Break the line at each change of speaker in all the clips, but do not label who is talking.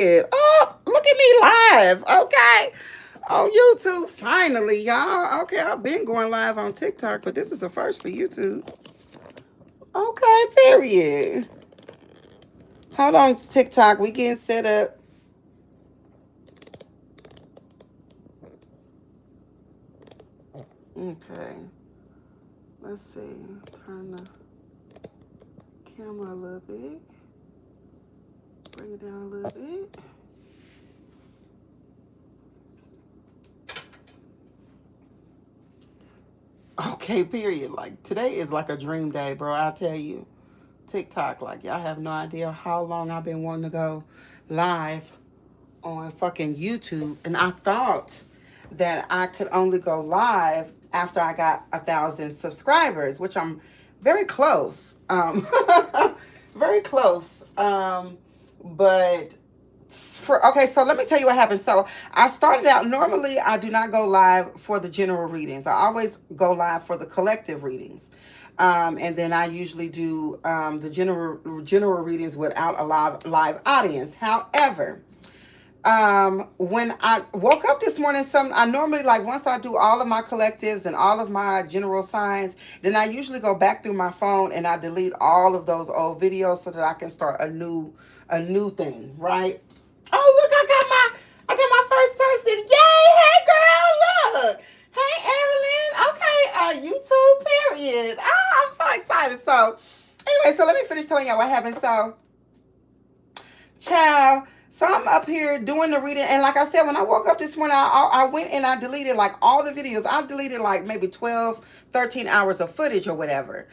period. Oh, look at me live. Okay. On YouTube, finally, y'all. Okay, I've been going live on TikTok, but this is the first for YouTube. Okay, period. Hold on, TikTok. We getting set up. Okay. Let's see. Turn the camera a little bit. Bring it down a little bit. Okay, period. Like, today is like a dream day, bro. I tell you. TikTok, like, y'all have no idea how long I've been wanting to go live on fucking YouTube. And I thought that I could only go live after I got 1,000 subscribers, which I'm very close. Very close. But okay, so let me tell you what happened. So I started out, normally I do not go live for the general readings. I always go live for the collective readings. And then I usually do the general readings without a live audience. However, when I woke up this morning, I normally, like, once I do all of my collectives and all of my general signs, then I usually go back through my phone and I delete all of those old videos so that I can start a new thing, right? Oh, look, I got my first person. Yay! Hey, girl, look. Hey, Evelyn. Okay, YouTube, period. I'm so excited. So, anyway, so let me finish telling y'all what happened. So, child, so I'm up here doing the reading. And like I said, when I woke up this morning, I went and I deleted like all the videos. I deleted like maybe 12, 13 hours of footage or whatever.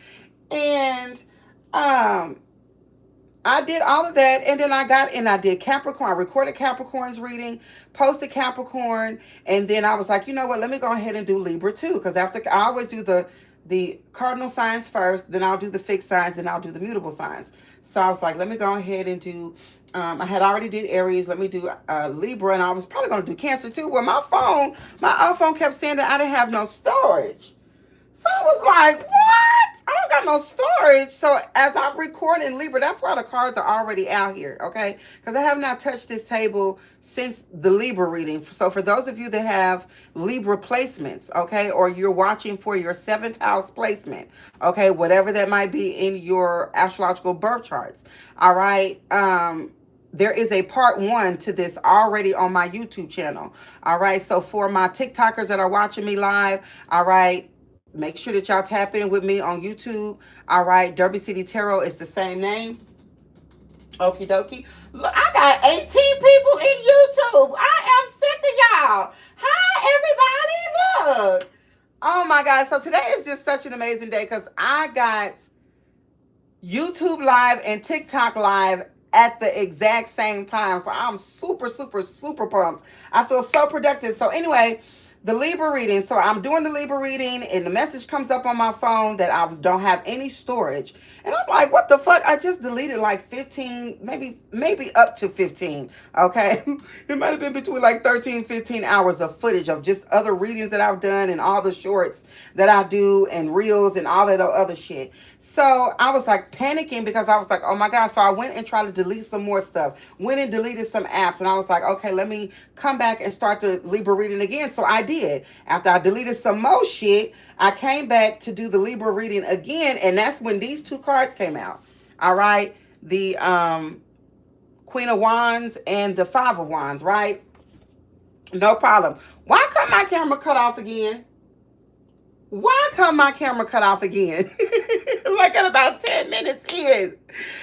And, I did all of that, and then I did Capricorn. I recorded Capricorn's reading, posted Capricorn, and then I was like, you know what? Let me go ahead and do Libra too, because after I always do the cardinal signs first, then I'll do the fixed signs, then I'll do the mutable signs. So I was like, let me go ahead and do. I had already did Aries. Let me do Libra, and I was probably going to do Cancer too. Well, my iPhone kept saying that I didn't have no storage. So I was like, what? I don't got no storage. So as I'm recording Libra, that's why the cards are already out here, okay? Because I have not touched this table since the Libra reading. So for those of you that have Libra placements, okay, or you're watching for your 7th house placement, okay, whatever that might be in your astrological birth charts, all right? There is a part 1 to this already on my YouTube channel, all right? So for my TikTokers that are watching me live, all right, make sure that y'all tap in with me on YouTube. All right, Derby City Tarot is the same name. Okie dokie. Look, I got 18 people in YouTube. I am sick of y'all. Hi, everybody. Look. Oh, my God. So today is just such an amazing day because I got YouTube Live and TikTok Live at the exact same time. So I'm super, super, super pumped. I feel so productive. So anyway, the Libra reading. So I'm doing the Libra reading and the message comes up on my phone that I don't have any storage. And I'm like, what the fuck? I just deleted like 15, maybe up to 15. Okay. It might have been between like 13, 15 hours of footage of just other readings that I've done and all the shorts that I do and reels and all that other shit. So I was like panicking because I was like, oh my God. So I went and tried to delete some more stuff. Went and deleted some apps. And I was like, okay, let me come back and start the Libra reading again. So I did. After I deleted some more shit, I came back to do the Libra reading again. And that's when these 2 cards came out. All right. The Queen of Wands and the 5 of Wands, right? No problem. Why come my camera cut off again? Why come my camera cut off again? Like at about 10 minutes in.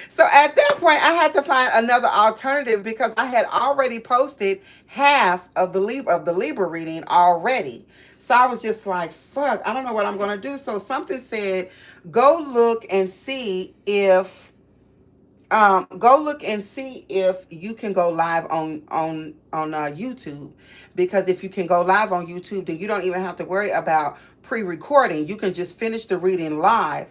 So at that point, I had to find another alternative because I had already posted half of the Libra reading already. So I was just like, fuck, I don't know what I'm going to do. So something said, go look and see if you can go live on YouTube, because if you can go live on YouTube, then you don't even have to worry about pre-recording. You can just finish the reading live.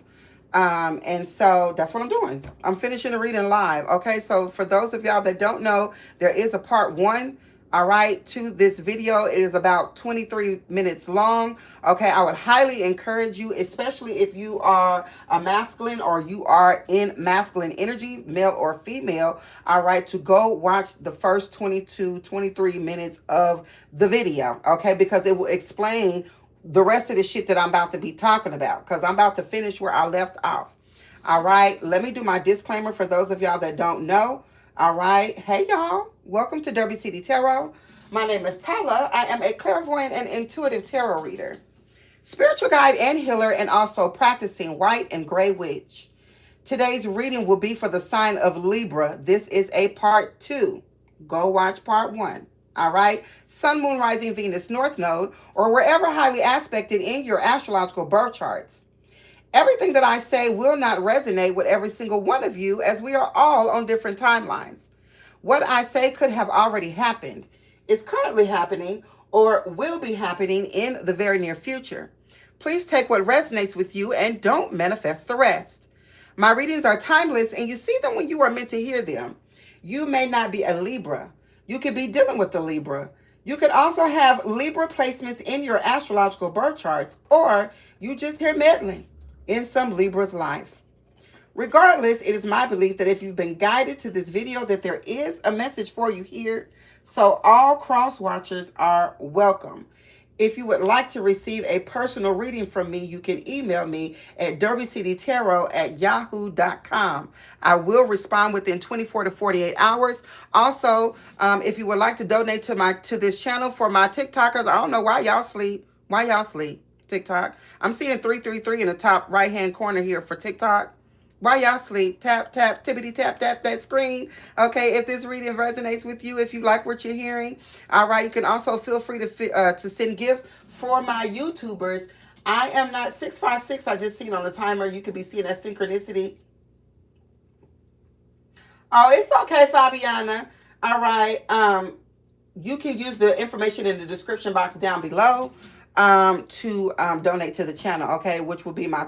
And so that's what I'm doing. I'm finishing the reading live. Okay. So for those of y'all that don't know, there is a part 1 all right, to this video. It is about 23 minutes long. Okay, I would highly encourage you, especially if you are a masculine or you are in masculine energy, male or female, all right, to go watch the first 23 minutes of the video, okay, because it will explain the rest of the shit that I'm about to be talking about, because I'm about to finish where I left off. All right, let me do my disclaimer for those of y'all that don't know. All right, hey y'all, welcome to Derby City Tarot. My name is Tala. I am a clairvoyant and intuitive tarot reader, spiritual guide and healer, and also practicing white and gray witch. Today's reading will be for the sign of Libra. This is a part 2. Go watch part 1. All right, Sun, Moon, Rising, Venus, North Node, or wherever highly aspected in your astrological birth charts. Everything that I say will not resonate with every single one of you, as we are all on different timelines. What I say could have already happened, is currently happening, or will be happening in the very near future. Please take what resonates with you and don't manifest the rest. My readings are timeless, and you see them when you are meant to hear them. You may not be a Libra. You could be dealing with a Libra. You could also have Libra placements in your astrological birth charts, or you just hear meddling in some Libra's life. Regardless, it is my belief that if you've been guided to this video, that there is a message for you here. So all cross watchers are welcome. If you would like to receive a personal reading from me, you can email me at DerbyCityTarot@yahoo.com. I will respond within 24 to 48 hours. Also, if you would like to donate to this channel for my TikTokers, I don't know why y'all sleep. Why y'all sleep? TikTok. I'm seeing 333 in the top right hand corner here for TikTok. While y'all sleep, tap, tippity tap that screen. Okay, if this reading resonates with you, if you like what you're hearing, all right, you can also feel free to send gifts for my YouTubers. I am not 656. I just seen on the timer. You could be seeing that synchronicity. Oh, it's okay, Fabiana. All right. You can use the information in the description box down below to donate to the channel, okay, which will be my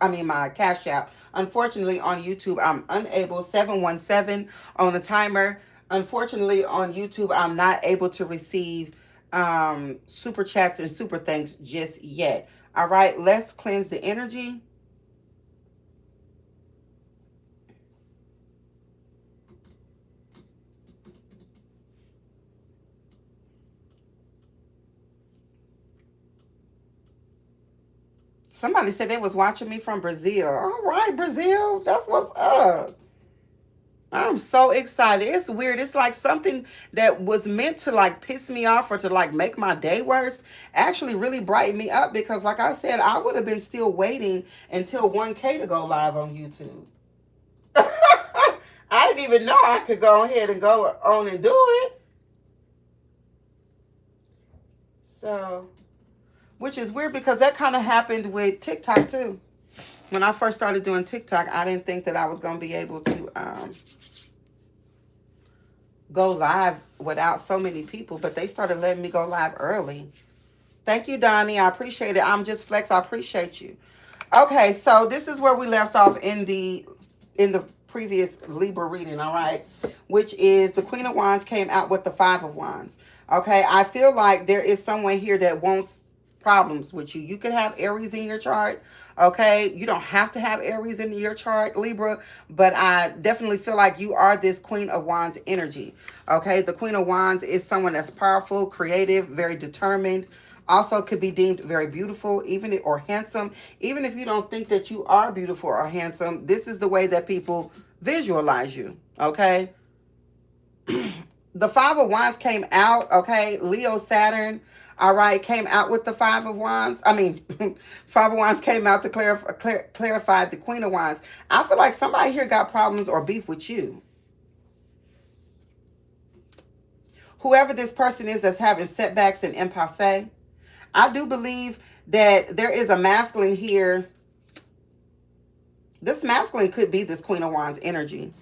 my Cash App. Unfortunately, on YouTube, I'm unable, 717 on the timer. Unfortunately, on YouTube, I'm not able to receive super chats and super thanks just yet. All right, let's cleanse the energy. Somebody said they was watching me from Brazil. All right, Brazil, that's what's up. I'm so excited. It's weird. It's like something that was meant to like piss me off or to like make my day worse actually really brightened me up, because like I said, I would have been still waiting until 1K to go live on YouTube. I didn't even know I could go ahead and go on and do it. So, which is weird because that kind of happened with TikTok too. When I first started doing TikTok, I didn't think that I was going to be able to go live without so many people, but they started letting me go live early. Thank you, Donnie. I appreciate it. I'm just Flex. I appreciate you. Okay, so this is where we left off in the previous Libra reading, all right, which is the Queen of Wands came out with the Five of Wands. Okay, I feel like there is someone here that wants problems with you. You could have Aries in your chart. Okay, you don't have to have Aries in your chart, Libra, but I definitely feel like you are this Queen of Wands energy. Okay, the Queen of Wands is someone that's powerful, creative, very determined. Also could be deemed very beautiful, or handsome. Even if you don't think that you are beautiful or handsome, this is the way that people visualize you. Okay, the Five of Wands came out. Okay, Leo, Saturn. All right, came out with the Five of Wands. Five of Wands came out to clarify the Queen of Wands. I feel like somebody here got problems or beef with you. Whoever this person is that's having setbacks and impasse, I do believe that there is a masculine here. This masculine could be this Queen of Wands energy.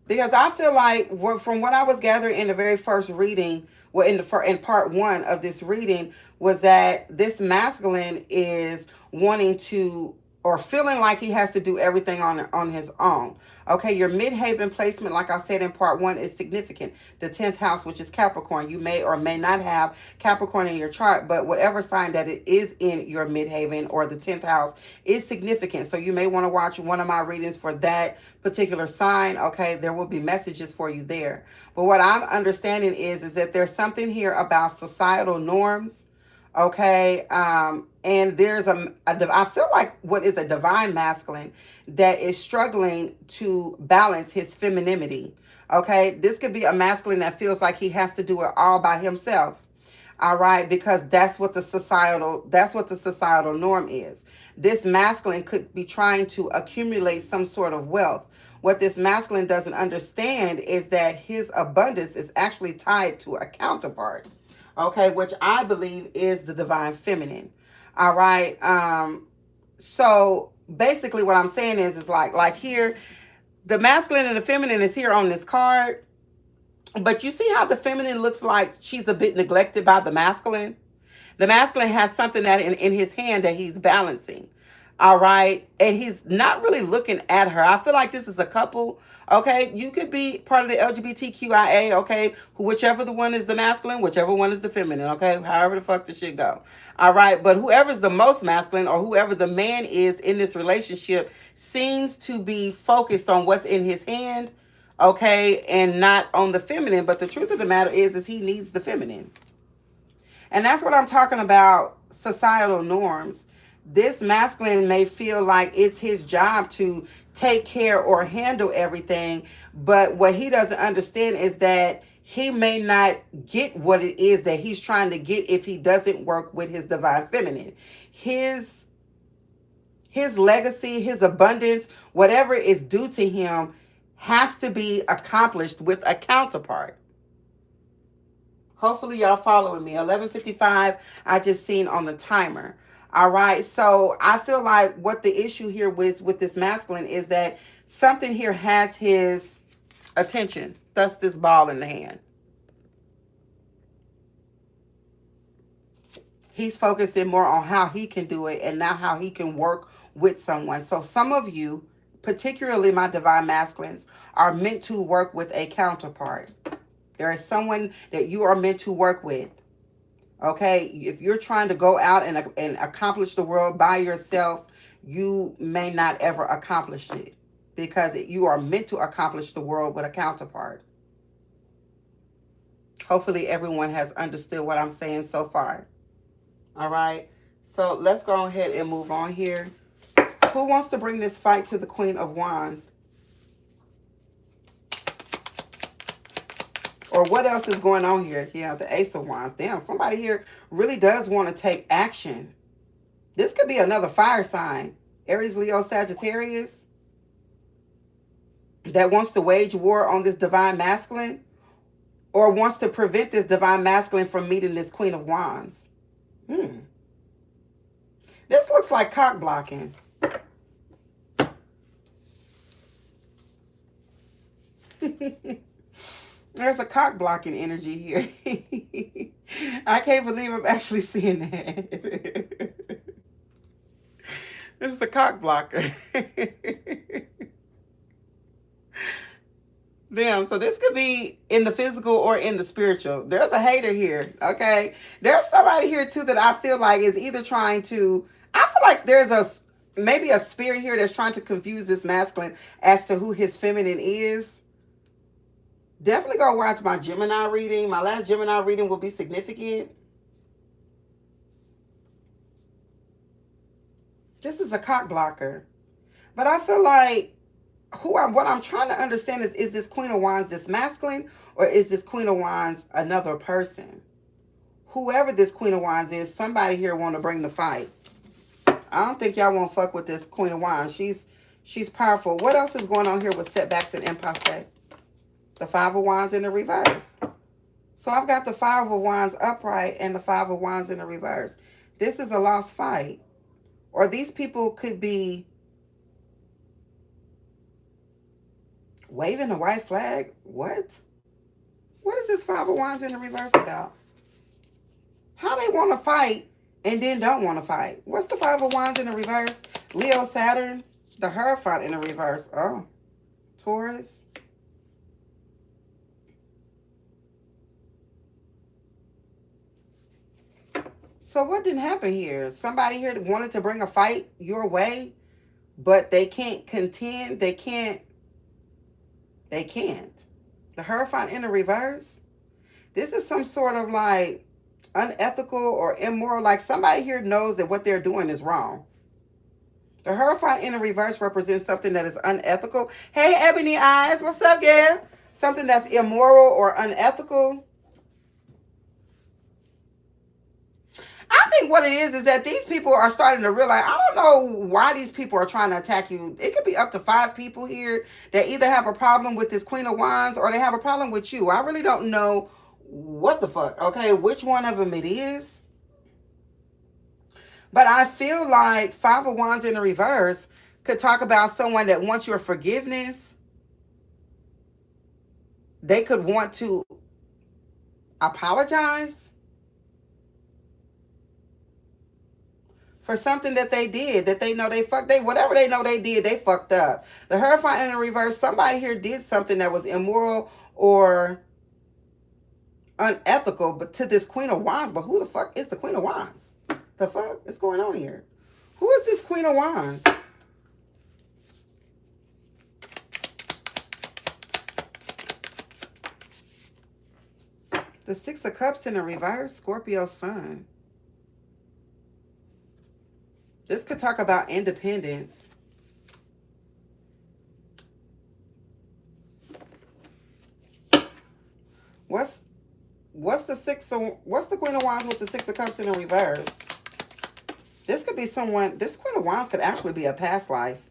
Because I feel like from what I was gathering in the very first reading, well, in part 1 of this reading, was that this masculine is wanting to or feeling like he has to do everything on his own. Okay, your midhaven placement, like I said in part 1, is significant. The 10th house, which is Capricorn. You may or may not have Capricorn in your chart, but whatever sign that it is in your midhaven or the 10th house is significant. So you may want to watch one of my readings for that particular sign. Okay, there will be messages for you there. But what I'm understanding is that there's something here about societal norms. Okay, and there's I feel like what is a divine masculine that is struggling to balance his femininity. Okay, this could be a masculine that feels like he has to do it all by himself. All right, because that's what the societal norm is. This masculine could be trying to accumulate some sort of wealth. What this masculine doesn't understand is that his abundance is actually tied to a counterpart. Okay, which I believe is the divine feminine. All right. So basically what I'm saying is like here, the masculine and the feminine is here on this card. But you see how the feminine looks like she's a bit neglected by the masculine? The masculine has something that in his hand that he's balancing. All right. And he's not really looking at her. I feel like this is a couple. Okay. You could be part of the LGBTQIA. Okay. Whichever the one is the masculine, whichever one is the feminine. Okay. However the fuck the shit go. All right. But whoever's the most masculine or whoever the man is in this relationship seems to be focused on what's in his hand. Okay. And not on the feminine. But the truth of the matter is he needs the feminine. And that's what I'm talking about, societal norms. This masculine may feel like it's his job to take care or handle everything, but what he doesn't understand is that he may not get what it is that he's trying to get if he doesn't work with his divine feminine. His legacy, his abundance, whatever is due to him has to be accomplished with a counterpart. Hopefully y'all following me. 11:55 I just seen on the timer. All right. So I feel like what the issue here with this masculine is that something here has his attention. Thus this ball in the hand. He's focusing more on how he can do it and not how he can work with someone. So some of you, particularly my divine masculines, are meant to work with a counterpart. There is someone that you are meant to work with. Okay, if you're trying to go out and accomplish the world by yourself, you may not ever accomplish it because you are meant to accomplish the world with a counterpart. Hopefully everyone has understood what I'm saying so far. All right, so let's go ahead and move on here. Who wants to bring this fight to the Queen of Wands? Or what else is going on here? Yeah, the Ace of Wands. Damn, somebody here really does want to take action. This could be another fire sign. Aries, Leo, Sagittarius. That wants to wage war on this divine masculine. Or wants to prevent this divine masculine from meeting this Queen of Wands. This looks like cock blocking. There's a cock blocking energy here. I can't believe I'm actually seeing that. This is a cock blocker. Damn, so this could be in the physical or in the spiritual. There's a hater here, okay? There's somebody here, too, that I feel like is either trying to... I feel like there's maybe a spirit here that's trying to confuse this masculine as to who his feminine is. Definitely go watch my Gemini reading. My last Gemini reading will be significant. This is a cock blocker. But I feel like what I'm trying to understand is this Queen of Wands this masculine or is this Queen of Wands another person? Whoever this Queen of Wands is, somebody here want to bring the fight. I don't think y'all won't fuck with this Queen of Wands. She's powerful. What else is going on here with setbacks and impasse? The Five of Wands in the reverse. So I've got the Five of Wands upright and the Five of Wands in the reverse. This is a lost fight. Or these people could be waving a white flag. What? What is this Five of Wands in the reverse about? How they want to fight and then don't want to fight. What's the Five of Wands in the reverse? Leo, Saturn, the Hierophant in the reverse. Oh, Taurus. So what didn't happen here? Somebody here wanted to bring a fight your way, but they can't contend. They can't. The Hierophant in the reverse. This is some sort of like unethical or immoral. Like somebody here knows that what they're doing is wrong. The Hierophant in the reverse represents something that is unethical. Hey, Ebony Eyes, what's up, girl? Something that's immoral or unethical. I think what it is that these people are starting to realize, I don't know why these people are trying to attack you. It could be up to 5 people here that either have a problem with this Queen of Wands or they have a problem with you. I really don't know what the fuck, okay, which one of them it is. But I feel like Five of Wands in the reverse could talk about someone that wants your forgiveness. They could want to apologize for something that they did, that they know whatever they know they did, they fucked up. The Hierophant in the reverse, somebody here did something that was immoral or unethical, but to this Queen of Wands. But who the fuck is the Queen of Wands? The fuck is going on here? Who is this Queen of Wands? The Six of Cups in the reverse, Scorpio Sun. This could talk about independence. What's the Queen of Wands with the Six of Cups in the reverse? This could be someone, this Queen of Wands could actually be a past life.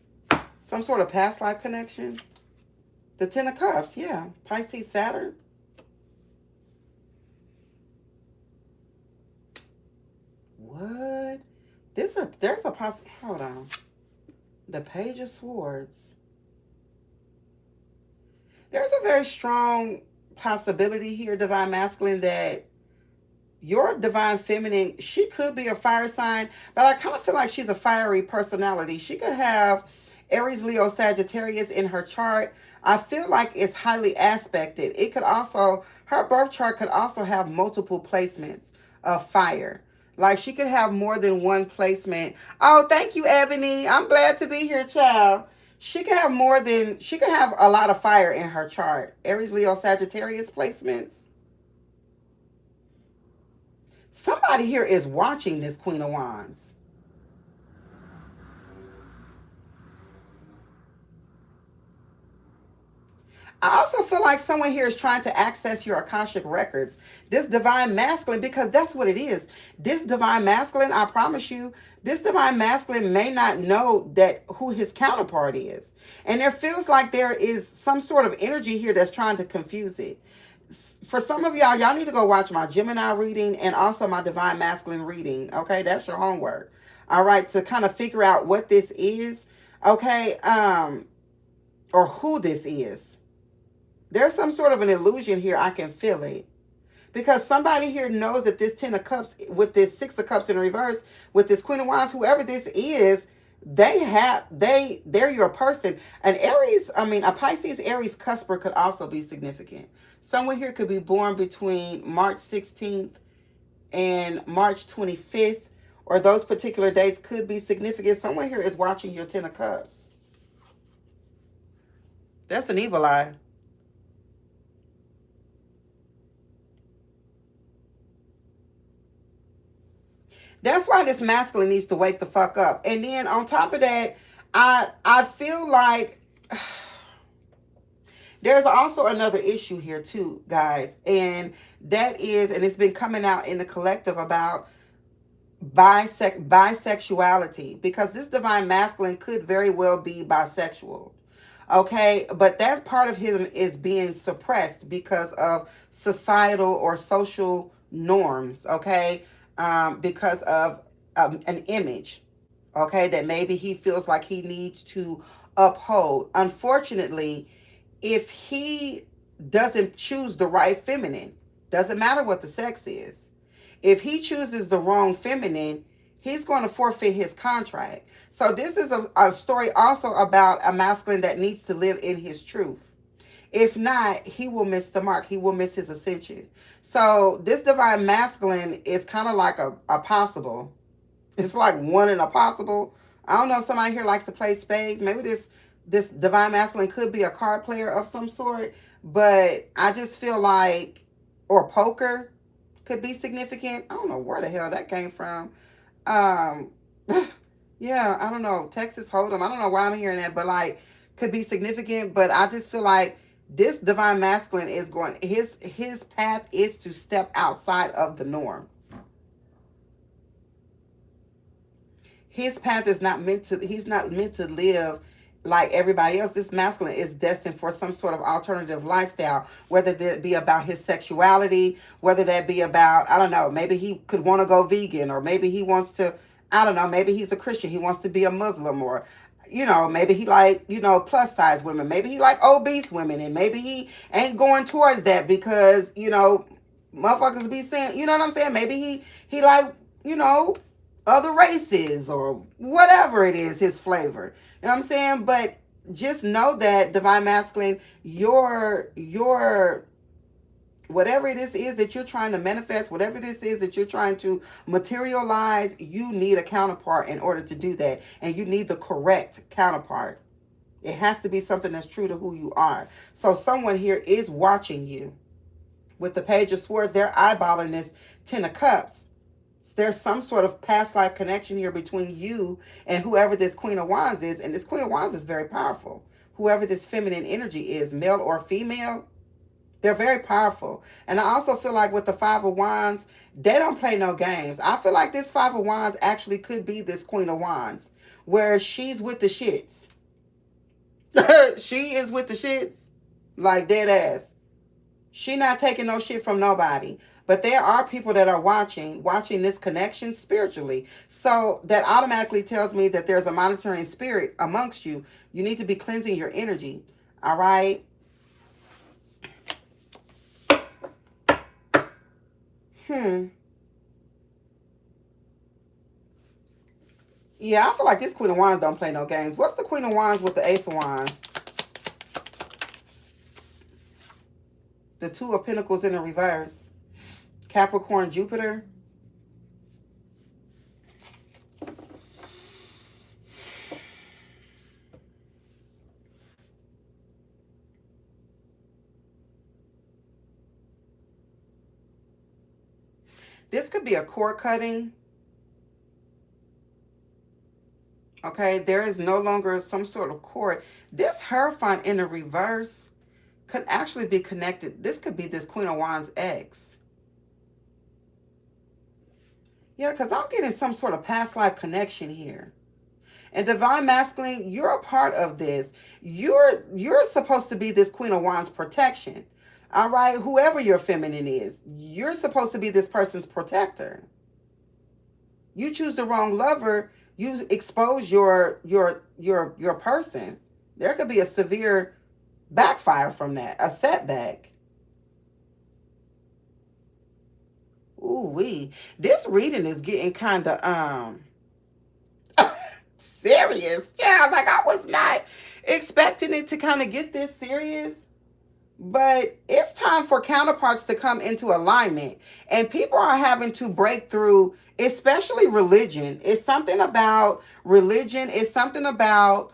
Some sort of past life connection. The Ten of Cups, yeah. Pisces, Saturn. What? There's a hold on. The Page of Swords. There's a very strong possibility here, Divine Masculine, that your Divine Feminine, she could be a fire sign, but I kind of feel like she's a fiery personality. She could have Aries, Leo, Sagittarius in her chart. I feel like it's highly aspected. It could also, her birth chart could also have multiple placements of fire. Like she could have more than one placement. Oh, thank you, Ebony. I'm glad to be here, child. She could have a lot of fire in her chart. Aries, Leo, Sagittarius placements. Somebody here is watching this Queen of Wands. I also feel like someone here is trying to access your Akashic records. This Divine Masculine, because that's what it is. This Divine Masculine, I promise you, this Divine Masculine may not know that who his counterpart is. And there feels like there is some sort of energy here that's trying to confuse it. For some of y'all need to go watch my Gemini reading and also my Divine Masculine reading. Okay, that's your homework. All right, to kind of figure out what this is. Okay, or who this is. There's some sort of an illusion here. I can feel it. Because somebody here knows that this Ten of Cups, with this Six of Cups in reverse, with this Queen of Wands, whoever this is, they're your person. A Pisces Aries cusper could also be significant. Someone here could be born between March 16th and March 25th, or those particular dates could be significant. Someone here is watching your Ten of Cups. That's an evil eye. That's why this masculine needs to wake the fuck up. And then on top of that, I feel like there's also another issue here too, guys. And that is, and it's been coming out in the collective about bisexuality. Because this Divine Masculine could very well be bisexual. Okay, but that part of him is being suppressed because of societal or social norms, okay? Because of an image, okay, that maybe he feels like he needs to uphold. Unfortunately, if he doesn't choose the right feminine, doesn't matter what the sex is, if he chooses the wrong feminine, He's going to forfeit his contract. So this is a story also about a masculine that needs to live in his truth. If not, he will miss the mark. He will miss his ascension. So this divine masculine is kind of like a possible. It's like one in a possible. I don't know if somebody here likes to play spades. Maybe this divine masculine could be a card player of some sort. But I just feel like, or poker could be significant. I don't know where the hell that came from. Um, yeah, I don't know. Texas Hold'em. I don't know why I'm hearing that, but like, could be significant. But I just feel like this divine masculine is going. His path is to step outside of the norm. His path is not meant to. He's not meant to live like everybody else. This masculine is destined for some sort of alternative lifestyle, whether that be about his sexuality, whether that be about, I don't know, maybe he could want to go vegan, or maybe he wants to, I don't know, maybe he's a Christian, he wants to be a Muslim, or, you know, maybe he like, you know, plus size women, maybe he like obese women, and maybe he ain't going towards that because, you know, motherfuckers be saying, you know what I'm saying? Maybe he like, you know, other races or whatever it is, his flavor. You know what I'm saying? But just know that, divine masculine, your whatever it is that you're trying to manifest, whatever this is that you're trying to materialize, you need a counterpart in order to do that. And you need the correct counterpart. It has to be something that's true to who you are. So someone here is watching you. With the Page of Swords, they're eyeballing this Ten of Cups. There's some sort of past life connection here between you and whoever this Queen of Wands is. And this Queen of Wands is very powerful. Whoever this feminine energy is, male or female, they're very powerful. And I also feel like with the Five of Wands, they don't play no games. I feel like this Five of Wands actually could be this Queen of Wands, where she's with the shits. She is with the shits, like dead ass. She not taking no shit from nobody. But there are people that are watching this connection spiritually. So that automatically tells me that there's a monitoring spirit amongst you. You need to be cleansing your energy. All right? Yeah, I feel like this Queen of Wands don't play no games. What's the Queen of Wands with the Ace of Wands? The Two of Pentacles in the reverse. Capricorn, Jupiter. This could be a cord cutting. Okay, there is no longer some sort of cord. This Hierophant in the reverse could actually be connected. This could be this Queen of Wands ex. Yeah, because I'm getting some sort of past life connection here. And divine masculine, you're a part of this. You're supposed to be this Queen of Wands protection. All right, whoever your feminine is, you're supposed to be this person's protector. You choose the wrong lover, you expose your person. There could be a severe backfire from that, a setback. Ooh-wee. This reading is getting kind of serious. Yeah, like I was not expecting it to kind of get this serious. But it's time for counterparts to come into alignment. And people are having to break through, especially religion. It's something about religion. It's something about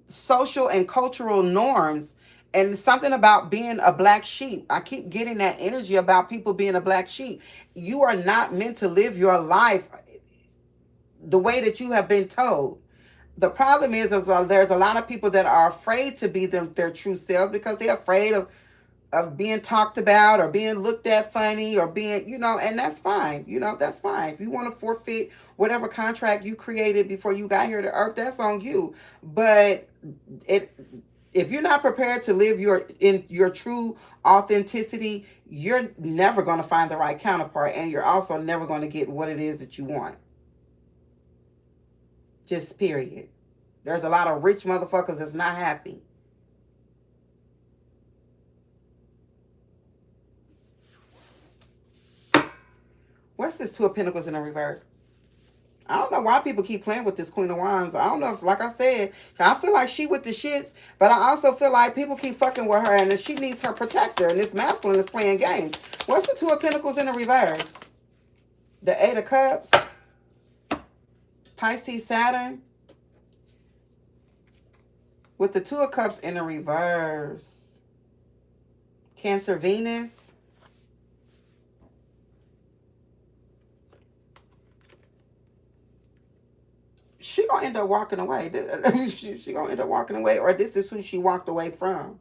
social and cultural norms. And something about being a black sheep. I keep getting that energy about people being a black sheep. You are not meant to live your life the way that you have been told. The problem is there's a lot of people that are afraid to be their true selves because they're afraid of being talked about or being looked at funny or being, you know, and that's fine. You know, that's fine. If you want to forfeit whatever contract you created before you got here to earth, that's on you. But if you're not prepared to live your true authenticity, you're never going to find the right counterpart, and you're also never going to get what it is that you want. Just period. There's a lot of rich motherfuckers that's not happy. What's this Two of Pentacles in the reverse? I don't know why people keep playing with this Queen of Wands. I don't know. If, like I said, I feel like she with the shits, but I also feel like people keep fucking with her and that she needs her protector. And this masculine is playing games. What's the Two of Pentacles in the reverse? The Eight of Cups. Pisces, Saturn. With the Two of Cups in the reverse. Cancer, Venus. She gonna end up walking away. She gonna end up walking away, or this is who she walked away from.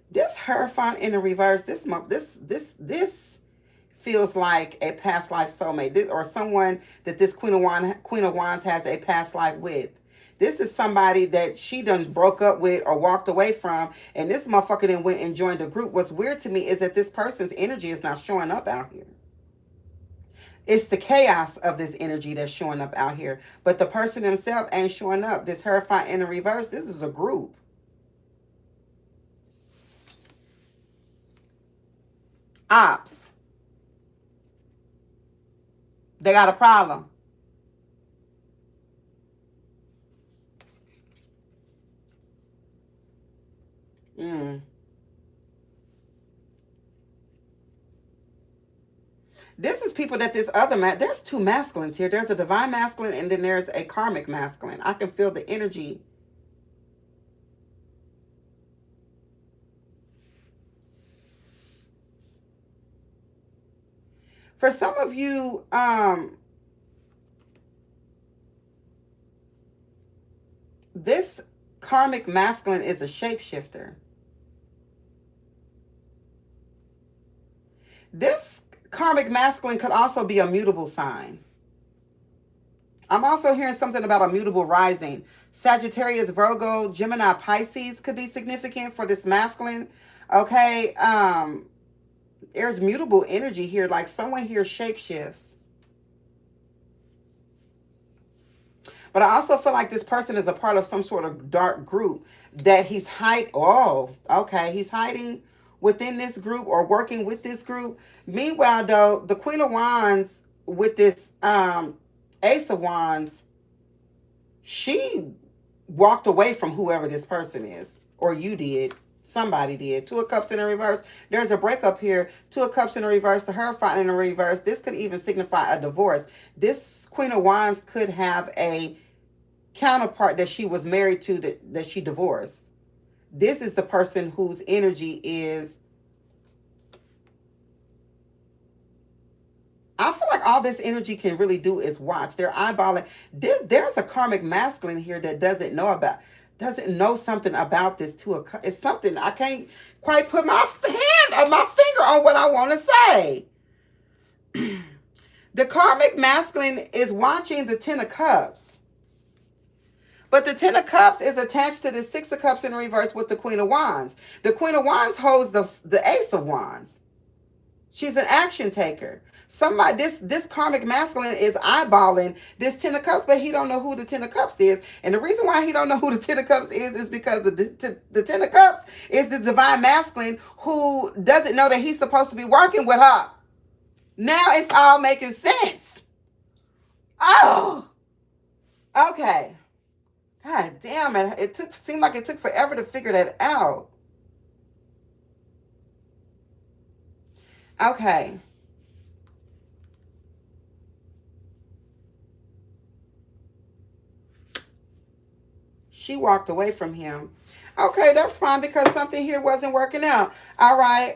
This Hierophant in the reverse. This feels like a past life soulmate, or someone that this Queen of Wands has a past life with. This is somebody that she done broke up with or walked away from, and this motherfucker then went and joined a group. What's weird to me is that this person's energy is not showing up out here. It's the chaos of this energy that's showing up out here. But the person himself ain't showing up. This Hierophant in the reverse, this is a group. Ops. They got a problem. This is people that this other there's two masculines here. There's a divine masculine and then there's a karmic masculine. I can feel the energy. For some of you, this karmic masculine is a shapeshifter. This karmic masculine could also be a mutable sign. I'm also hearing something about a mutable rising. Sagittarius, Virgo, Gemini, Pisces could be significant for this masculine. Okay, there's mutable energy here, like someone here shapeshifts. But I also feel like this person is a part of some sort of dark group that he's hiding. Oh, okay, he's hiding within this group or working with this group. Meanwhile, though, the Queen of Wands with this Ace of Wands, she walked away from whoever this person is, or you did. Somebody did. Two of Cups in the reverse. There's a breakup here. Two of Cups in the reverse. The Hierophant in the reverse. This could even signify a divorce. This Queen of Wands could have a counterpart that she was married to that she divorced. This is the person whose energy is... I feel like all this energy can really do is watch. They're eyeballing. There's a karmic masculine here that doesn't know something about this too. It's something I can't quite put my finger on what I want to say. The karmic masculine is watching the Ten of Cups. But the Ten of Cups is attached to the Six of Cups in reverse with the Queen of Wands. The Queen of Wands holds the Ace of Wands. She's an action taker. This karmic masculine is eyeballing this Ten of Cups, but he don't know who the Ten of Cups is. And the reason why he don't know who the Ten of Cups is because the Ten of Cups is the divine masculine who doesn't know that he's supposed to be working with her. Now it's all making sense. Oh, okay. God damn it! Seemed like it took forever to figure that out. Okay. She walked away from him. Okay, that's fine because something here wasn't working out. All right.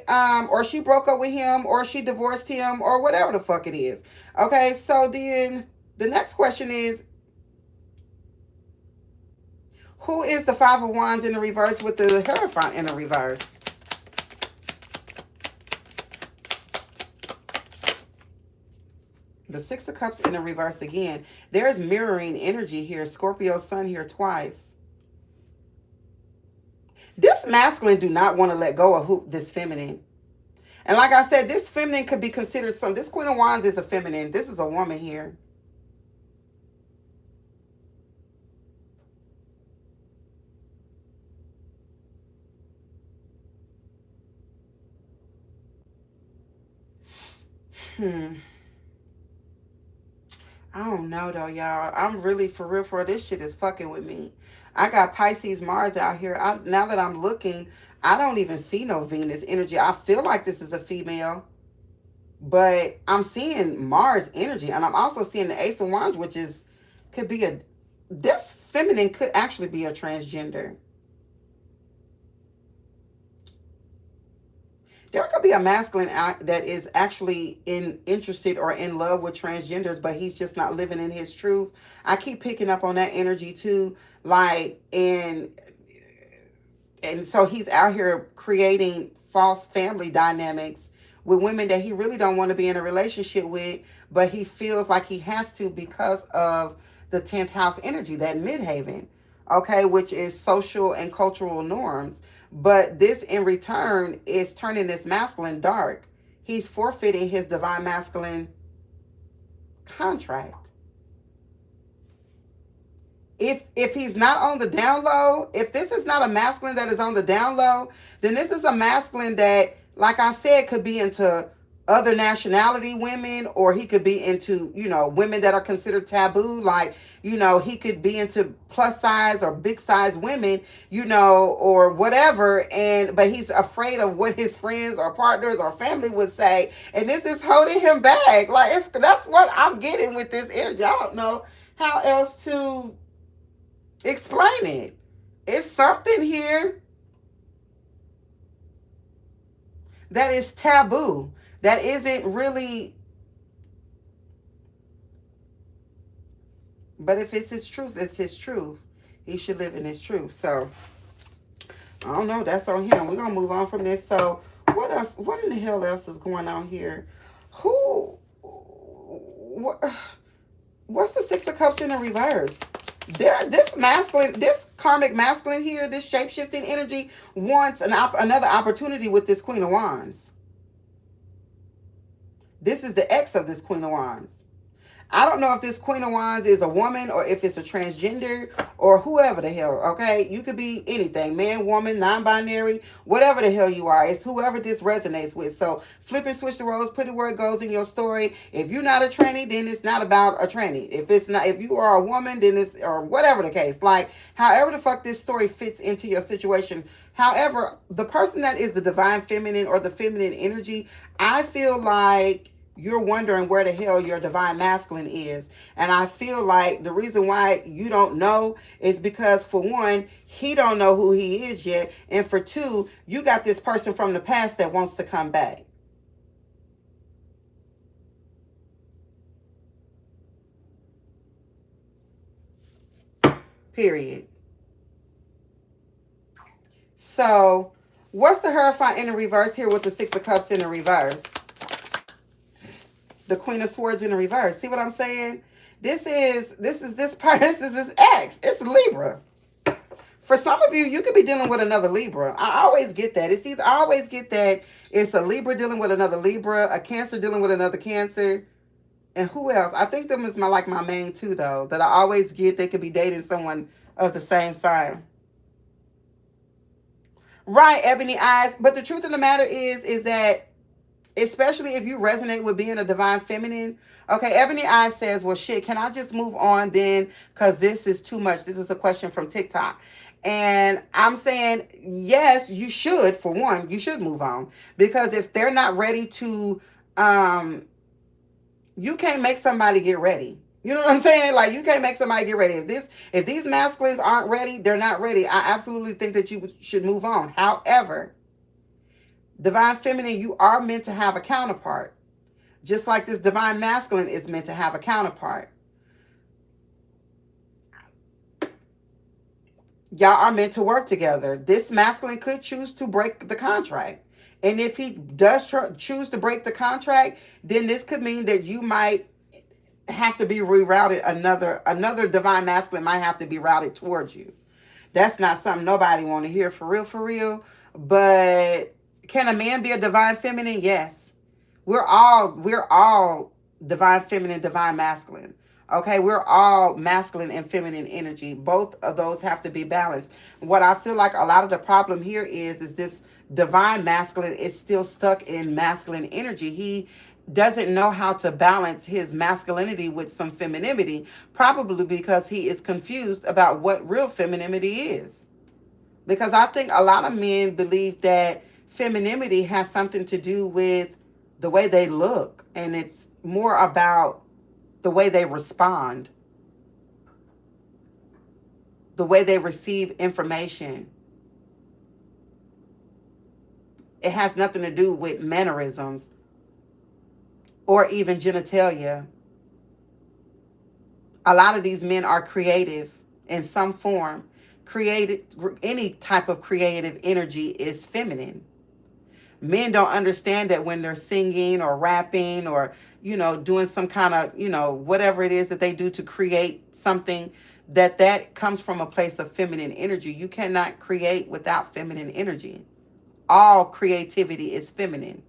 Or she broke up with him or she divorced him or whatever the fuck it is. Okay, so then the next question is, who is the Five of Wands in the reverse with the Hierophant in the reverse? The Six of Cups in the reverse again. There's mirroring energy here. Scorpio sun here twice. This masculine do not want to let go of this feminine. And like I said, this feminine could be considered this Queen of Wands is a feminine. This is a woman here. I don't know though, y'all. I'm really for real. For this shit is fucking with me. I got Pisces Mars out here. Now that I'm looking, I don't even see no Venus energy. I feel like this is a female, but I'm seeing Mars energy, and I'm also seeing the Ace of Wands, which is could be a this feminine could actually be a transgender. There could be a masculine that is actually interested or in love with transgenders, but he's just not living in his truth. I keep picking up on that energy too, like and so he's out here creating false family dynamics with women that he really don't want to be in a relationship with, but he feels like he has to because of the 10th house energy, that midhaven, okay, which is social and cultural norms. But this in return is turning this masculine dark. He's forfeiting his divine masculine contract. If he's not on the down low, if this is not a masculine that is on the down low, then this is a masculine that, like I said, could be into other nationality women, or he could be into, women that are considered taboo. Like, he could be into plus size or big size women, or whatever. But he's afraid of what his friends or partners or family would say. And this is holding him back. Like, that's what I'm getting with this energy. I don't know how else to explain it. It's something here that is taboo, that isn't really. But if it's his truth, it's his truth. He should live in his truth. So I don't know. That's on him. We're gonna move on from this. So what else? What in the hell else is going on here? What's the Six of Cups in the reverse? This karmic masculine here, this shape-shifting energy wants another opportunity with this Queen of Wands. This is the ex of this Queen of Wands. I don't know if this Queen of Wands is a woman or if it's a transgender or whoever the hell, okay? You could be anything, man, woman, non-binary, whatever the hell you are. It's whoever this resonates with. So flip and switch the roles, put it where it goes in your story. If you're not a tranny, then it's not about a tranny. If you are a woman, then it's, or whatever the case. Like, however the fuck this story fits into your situation. However, the person that is the divine feminine or the feminine energy, I feel like you're wondering where the hell your divine masculine is. And I feel like the reason why you don't know is because, for one, he don't know who he is yet. And for two, you got this person from the past that wants to come back. Period. So what's the Hierophant in the reverse here with the Six of Cups in the reverse? The Queen of Swords in the reverse. See what I'm saying? This is his ex. It's Libra. For some of you, you could be dealing with another Libra. I always get that. I always get that it's a Libra dealing with another Libra, a Cancer dealing with another Cancer. And who else? I think them is my main two, though, that I always get. They could be dating someone of the same sign. Right, Ebony Eyes. But the truth of the matter is that, especially if you resonate with being a divine feminine. Okay, Ebony Eyes says, well, shit, can I just move on then? Because this is too much. This is a question from TikTok. And I'm saying, yes, you should. For one, you should move on. Because if they're not ready to, you can't make somebody get ready. You know what I'm saying? Like, you can't make somebody get ready. If these masculines aren't ready, they're not ready. I absolutely think that you should move on. However, divine feminine, you are meant to have a counterpart. Just like this divine masculine is meant to have a counterpart. Y'all are meant to work together. This masculine could choose to break the contract. And if he does choose to break the contract, then this could mean that you might have to be rerouted. Another divine masculine might have to be routed towards you. That's not something nobody want to hear, for real. But can a man be a divine feminine? Yes. We're all divine feminine, divine masculine. Okay, we're all masculine and feminine energy. Both of those have to be balanced. What I feel like a lot of the problem here is this divine masculine is still stuck in masculine energy. He doesn't know how to balance his masculinity with some femininity, probably because he is confused about what real femininity is. Because I think a lot of men believe that femininity has something to do with the way they look, and it's more about the way they respond, the way they receive information. It has nothing to do with mannerisms or even genitalia. A lot of these men are creative in some form. Any type of creative energy is feminine. Men don't understand that when they're singing or rapping or, doing some kind of, whatever it is that they do to create something, that comes from a place of feminine energy. You cannot create without feminine energy. All creativity is feminine.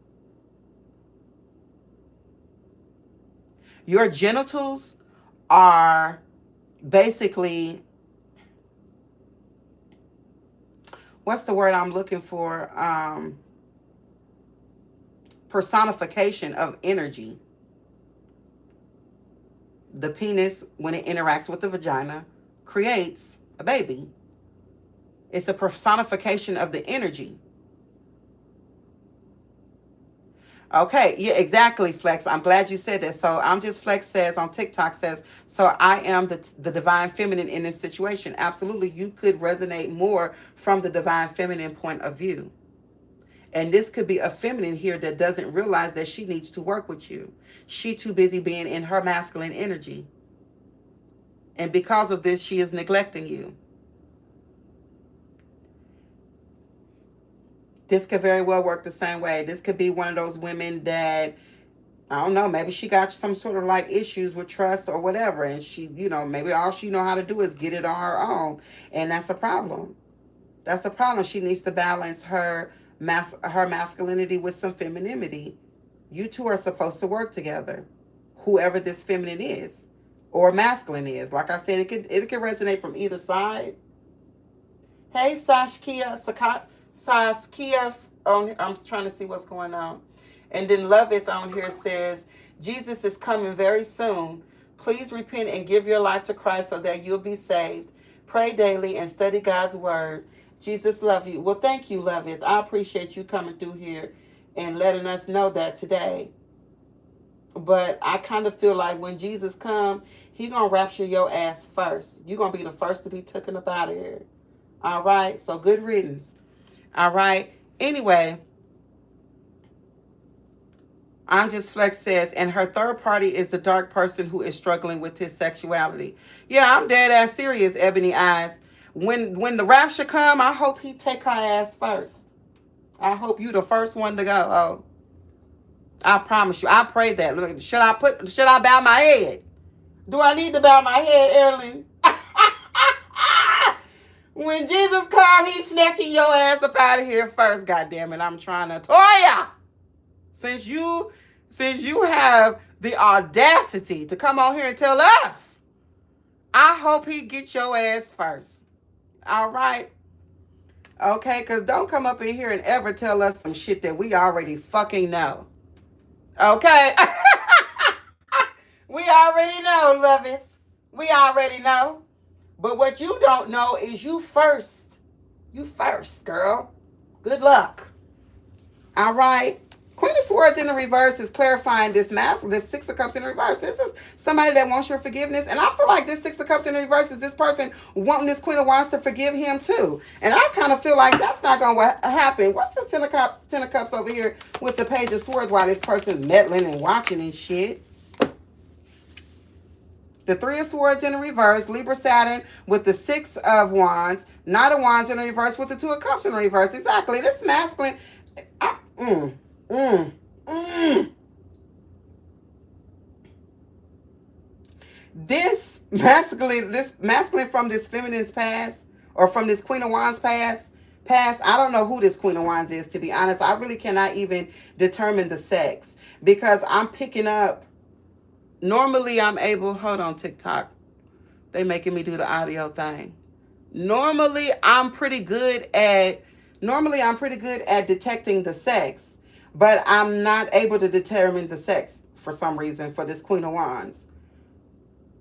Your genitals are basically, what's the word I'm looking for? Personification of energy. The penis, when it interacts with the vagina, creates a baby. It's a personification of the energy. Okay, yeah, exactly, Flex. I'm glad you said that. So I'm just, Flex says on TikTok says, so I am the divine feminine in this situation. Absolutely, you could resonate more from the divine feminine point of view. And this could be a feminine here that doesn't realize that she needs to work with you. She too busy being in her masculine energy. And because of this, she is neglecting you. This could very well work the same way. This could be one of those women that, I don't know, maybe she got some sort of like issues with trust or whatever. And she, maybe all she know how to do is get it on her own. And that's a problem. That's a problem. She needs to balance her masculinity with some femininity. You two are supposed to work together. Whoever this feminine is or masculine is. Like I said, it could resonate from either side. Hey, Saskia, I'm trying to see what's going on. And then Loveth on here says, Jesus is coming very soon. Please repent and give your life to Christ so that you'll be saved. Pray daily and study God's word. Jesus love you. Well, thank you, Loveth. I appreciate you coming through here and letting us know that today. But I kind of feel like when Jesus come, he going to rapture your ass first. You're going to be the first to be taken up out of here. All right? So good riddance. All right? Anyway, I'm just Flex says, and her third party is the dark person who is struggling with his sexuality. Yeah, I'm dead ass serious, Ebony Eyes. When the rapture come, I hope he take her ass first. I hope you the first one to go. Oh, I promise you. I pray that. Look, should I bow my head? Do I need to bow my head, Erling? When Jesus come, he's snatching your ass up out of here first. Goddamn it, I'm trying to Toya. Since you have the audacity to come on here and tell us, I hope he gets your ass first. All right? Okay, because don't come up in here and ever tell us some shit that we already fucking know. Okay? We already know, Loveth. We already know. But what you don't know is you first. You first, girl. Good luck. All right? Queen of Swords in the reverse is clarifying this Six of Cups in the reverse. This is somebody that wants your forgiveness. And I feel like this Six of Cups in the reverse is this person wanting this Queen of Wands to forgive him too. And I kind of feel like that's not going to happen. What's this Ten of Cups over here with the Page of Swords while this person's meddling and watching and shit? The Three of Swords in the reverse, Libra Saturn with the Six of Wands, Knight of Wands in the reverse with the Two of Cups in the reverse. Exactly. This masculine... This masculine from this feminine's past, or from this Queen of Wands past, I don't know who this Queen of Wands is, to be honest. I really cannot even determine the sex, because I'm picking up, normally I'm able, hold on TikTok, they making me do the audio thing. Normally I'm pretty good at detecting the sex. but I'm not able to determine the sex for some reason for this Queen of Wands.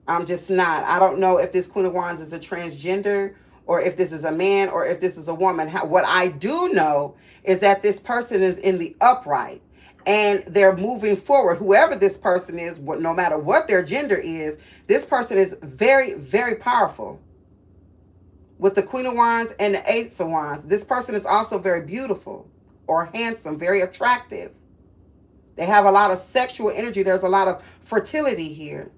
I'm just not. I don't know if this Queen of Wands is a transgender or if this is a man or if this is a woman. What I do know is that this person is in the upright and they're moving forward. Whoever this person is, no matter what their gender is, this person is very, very powerful. With the Queen of Wands and the Ace of Wands, this person is also very beautiful or handsome, very attractive. They have a lot of sexual energy. There's a lot of fertility here.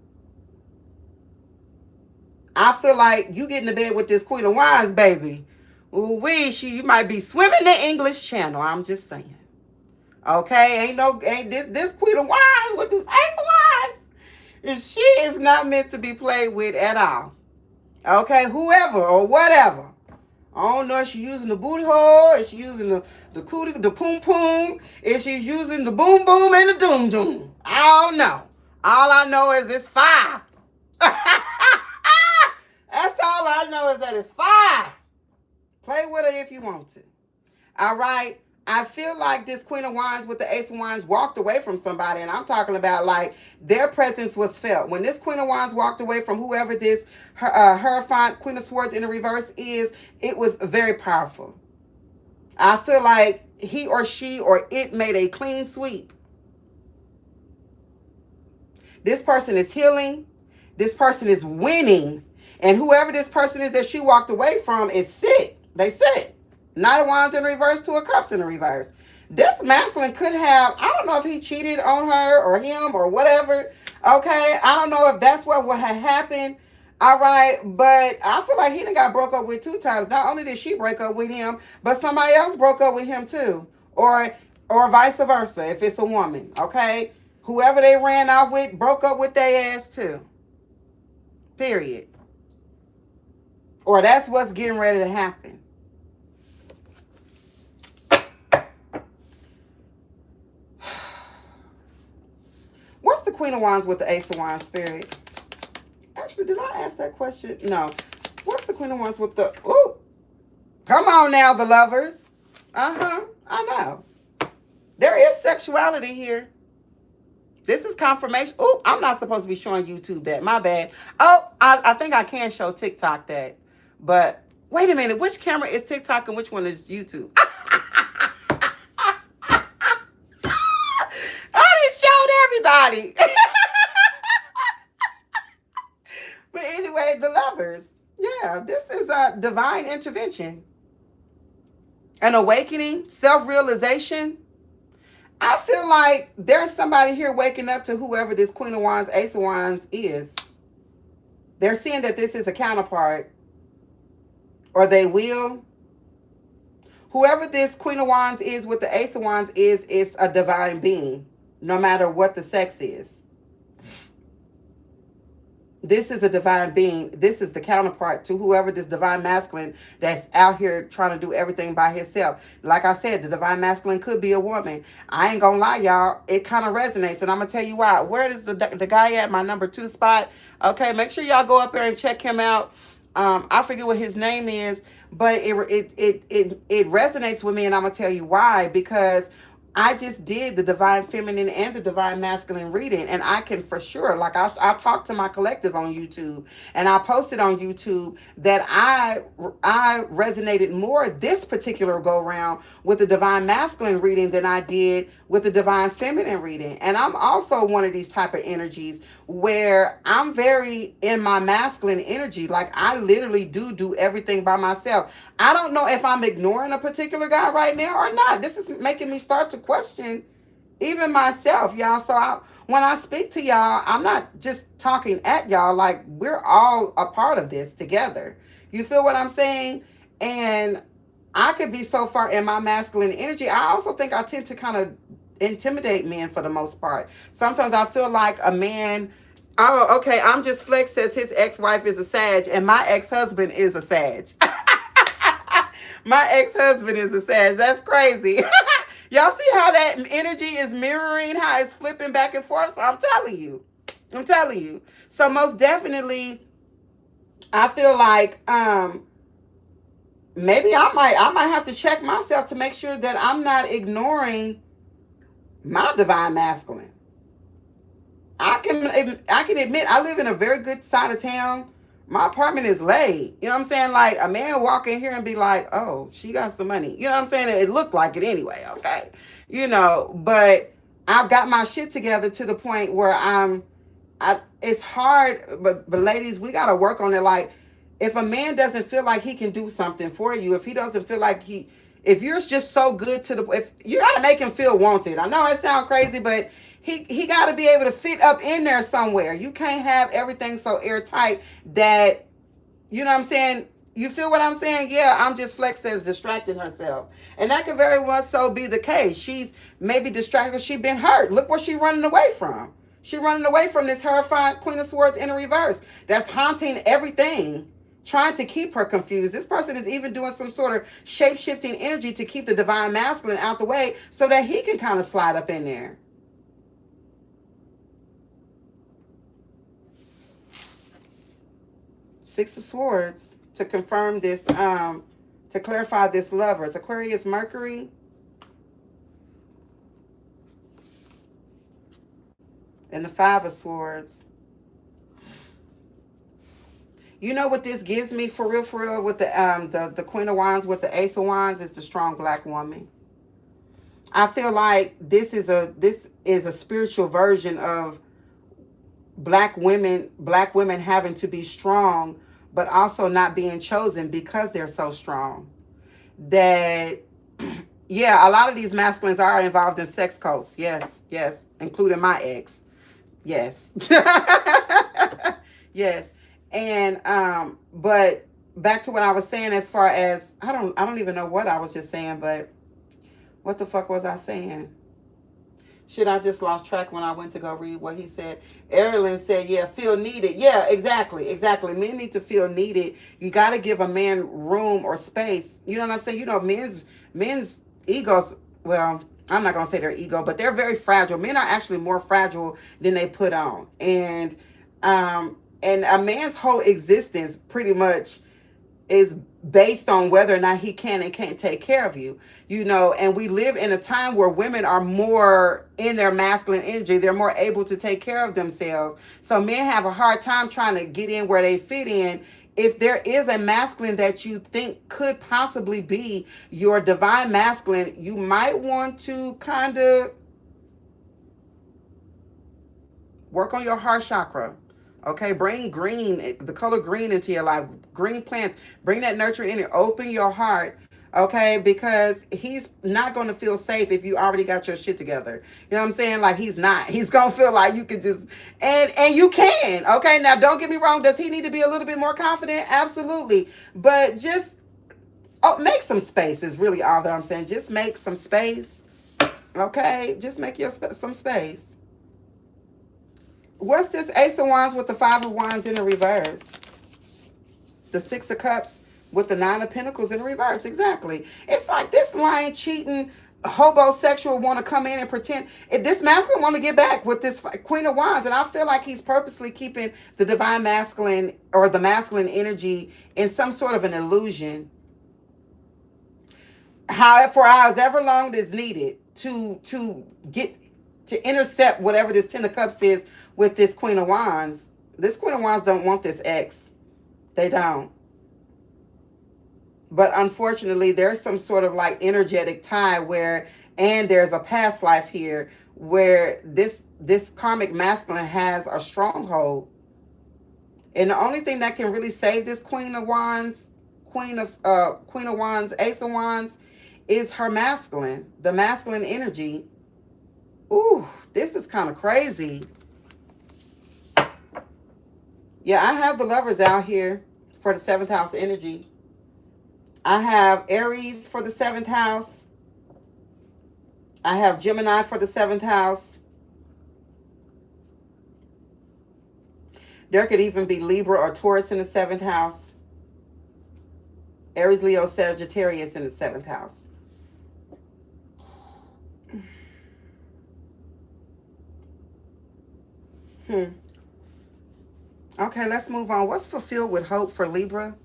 I feel like you get into bed with this Queen of Wands, baby. Ooh, you might be swimming the English Channel. I'm just saying. Okay, ain't this Queen of Wands with this Ace of Wands. And she is not meant to be played with at all. Okay, whoever or whatever. I don't know if she's using the booty hole, if she's using the cootie, the poom poom, if she's using the boom boom and the doom doom. I don't know. All I know is it's fire. That's all I know is that it's fire. Play with her if you want to. All right. I feel like this Queen of Wands with the Ace of Wands walked away from somebody. And I'm talking about like their presence was felt. When this Queen of Wands walked away from whoever this Hierophant Queen of Swords in the reverse is, it was very powerful. I feel like he or she or it made a clean sweep. This person is healing. This person is winning. And whoever this person is that she walked away from is sick. They sick. Knight of Wands in reverse, Two of Cups in the reverse. This masculine could have, I don't know if he cheated on her or him or whatever. Okay, I don't know if that's what had happened. All right, but I feel like he done got broke up with 2 times. Not only did she break up with him, but somebody else broke up with him too. Or vice versa if it's a woman. Okay, whoever they ran out with broke up with their ass too. Period. Or that's what's getting ready to happen. What's the Queen of Wands with the Ace of Wands, Spirit? Actually, did I ask that question? No. What's the Queen of Wands with the... Ooh! Come on now, the lovers. I know. There is sexuality here. This is confirmation. Ooh, I'm not supposed to be showing YouTube that. My bad. Oh, I think I can show TikTok that. But wait a minute. Which camera is TikTok and which one is YouTube? Everybody. But anyway, the lovers. Yeah, this is a divine intervention. An awakening, self-realization. I feel like there's somebody here waking up to whoever this Queen of Wands, Ace of Wands is. They're seeing that this is a counterpart. Or they will. Whoever this Queen of Wands is with the Ace of Wands is a divine being. No matter what the sex is. This is a divine being. This is the counterpart to whoever this divine masculine that's out here trying to do everything by himself. Like I said, the divine masculine could be a woman. I ain't gonna lie, y'all. It kind of resonates. And I'm gonna tell you why. Where is the guy at? My number 2 spot. Okay, make sure y'all go up there and check him out. I forget what his name is. But it resonates with me. And I'm gonna tell you why. Because I just did the divine feminine and the divine masculine reading, and I can for sure, like I talked to my collective on YouTube, and I posted on YouTube that I resonated more this particular go round with the divine masculine reading than I did with the divine feminine reading. And I'm also one of these type of energies where I'm very in my masculine energy. Like I literally do everything by myself. I don't know if I'm ignoring a particular guy right now or not. This is making me start to question even myself, y'all. So when I speak to y'all, I'm not just talking at y'all. Like we're all a part of this together. You feel what I'm saying? And I could be so far in my masculine energy. I also think I tend to kind of intimidate men for the most part. Sometimes I feel like a man... Oh, okay. I'm just Flex says his ex-wife is a Sag and my ex-husband is a Sag. My ex-husband is a Sag. That's crazy. Y'all see how that energy is mirroring, how it's flipping back and forth? So I'm telling you. So most definitely, I feel like maybe I might have to check myself to make sure that I'm not ignoring my divine masculine. I can admit I live in a very good side of town. My apartment is laid. You know what I'm saying? Like a man walk in here and be like, "Oh, she got some money." You know what I'm saying? It looked like it anyway. Okay, you know, but I've got my shit together to the point where it's hard, but ladies, we gotta work on it. Like, if a man doesn't feel like he can do something for you, if he doesn't feel like if you're just so good to the, if you gotta make him feel wanted. I know it sounds crazy, but he got to be able to fit up in there somewhere. You can't have everything so airtight that, you know what I'm saying? You feel what I'm saying? Yeah, I'm just Flex says distracting herself. And that could very well so be the case. She's maybe distracted. She's been hurt. Look what she's running away from. She's running away from this horrifying Queen of Swords in reverse. That's haunting everything, trying to keep her confused. This person is even doing some sort of shape-shifting energy to keep the divine masculine out the way so that he can kind of slide up in there. Six of Swords to confirm this, to clarify this lover. It's Aquarius, Mercury. And the Five of Swords. You know what this gives me for real, with the Queen of Wands with the Ace of Wands is the strong black woman. I feel like this is a spiritual version of black women having to be strong, but also not being chosen because they're so strong. That, yeah, a lot of these masculines are involved in sex cults. Yes, including my ex. Yes. Yes. And but back to what I was saying as far as I don't even know what I was just saying, but what the fuck was I saying? Shit, I just lost track when I went to go read what he said. Erilyn said, yeah, feel needed. Yeah, exactly. Men need to feel needed. You got to give a man room or space. You know what I'm saying? You know, men's egos, well, I'm not going to say their ego, but they're very fragile. Men are actually more fragile than they put on. And a man's whole existence pretty much is based on whether or not he can and can't take care of you, you know. And we live in a time where women are more in their masculine energy. They're more able to take care of themselves. So men have a hard time trying to get in where they fit in. If there is a masculine that you think could possibly be your divine masculine, you might want to kind of work on your heart chakra. Okay, bring green, the color green into your life. Green plants, bring that nurture in it. Open your heart, okay? Because he's not going to feel safe if you already got your shit together. You know what I'm saying? Like, he's not. He's going to feel like you could just, and you can, okay? Now, don't get me wrong. Does he need to be a little bit more confident? Absolutely. But just, make some space is really all that I'm saying. Just make some space, okay? Just make some space. What's this Ace of Wands with the Five of Wands in the reverse? The Six of Cups with the Nine of Pentacles in the reverse. Exactly. It's like this lying, cheating, homosexual want to come in and pretend. If this masculine want to get back with this Queen of Wands, and I feel like he's purposely keeping the divine masculine or the masculine energy in some sort of an illusion. For however long is needed to intercept whatever this Ten of Cups is with this Queen of Wands. This Queen of Wands don't want this ex. They don't. But unfortunately, there's some sort of like energetic tie and there's a past life here where this karmic masculine has a stronghold. And the only thing that can really save this Queen of Wands, Ace of Wands, is her masculine, the masculine energy. Ooh, this is kind of crazy. Yeah, I have the Lovers out here for the 7th house energy. I have Aries for the 7th house. I have Gemini for the 7th house. There could even be Libra or Taurus in the 7th house. Aries, Leo, Sagittarius in the 7th house. Okay, let's move on. What's fulfilled with hope for Libra?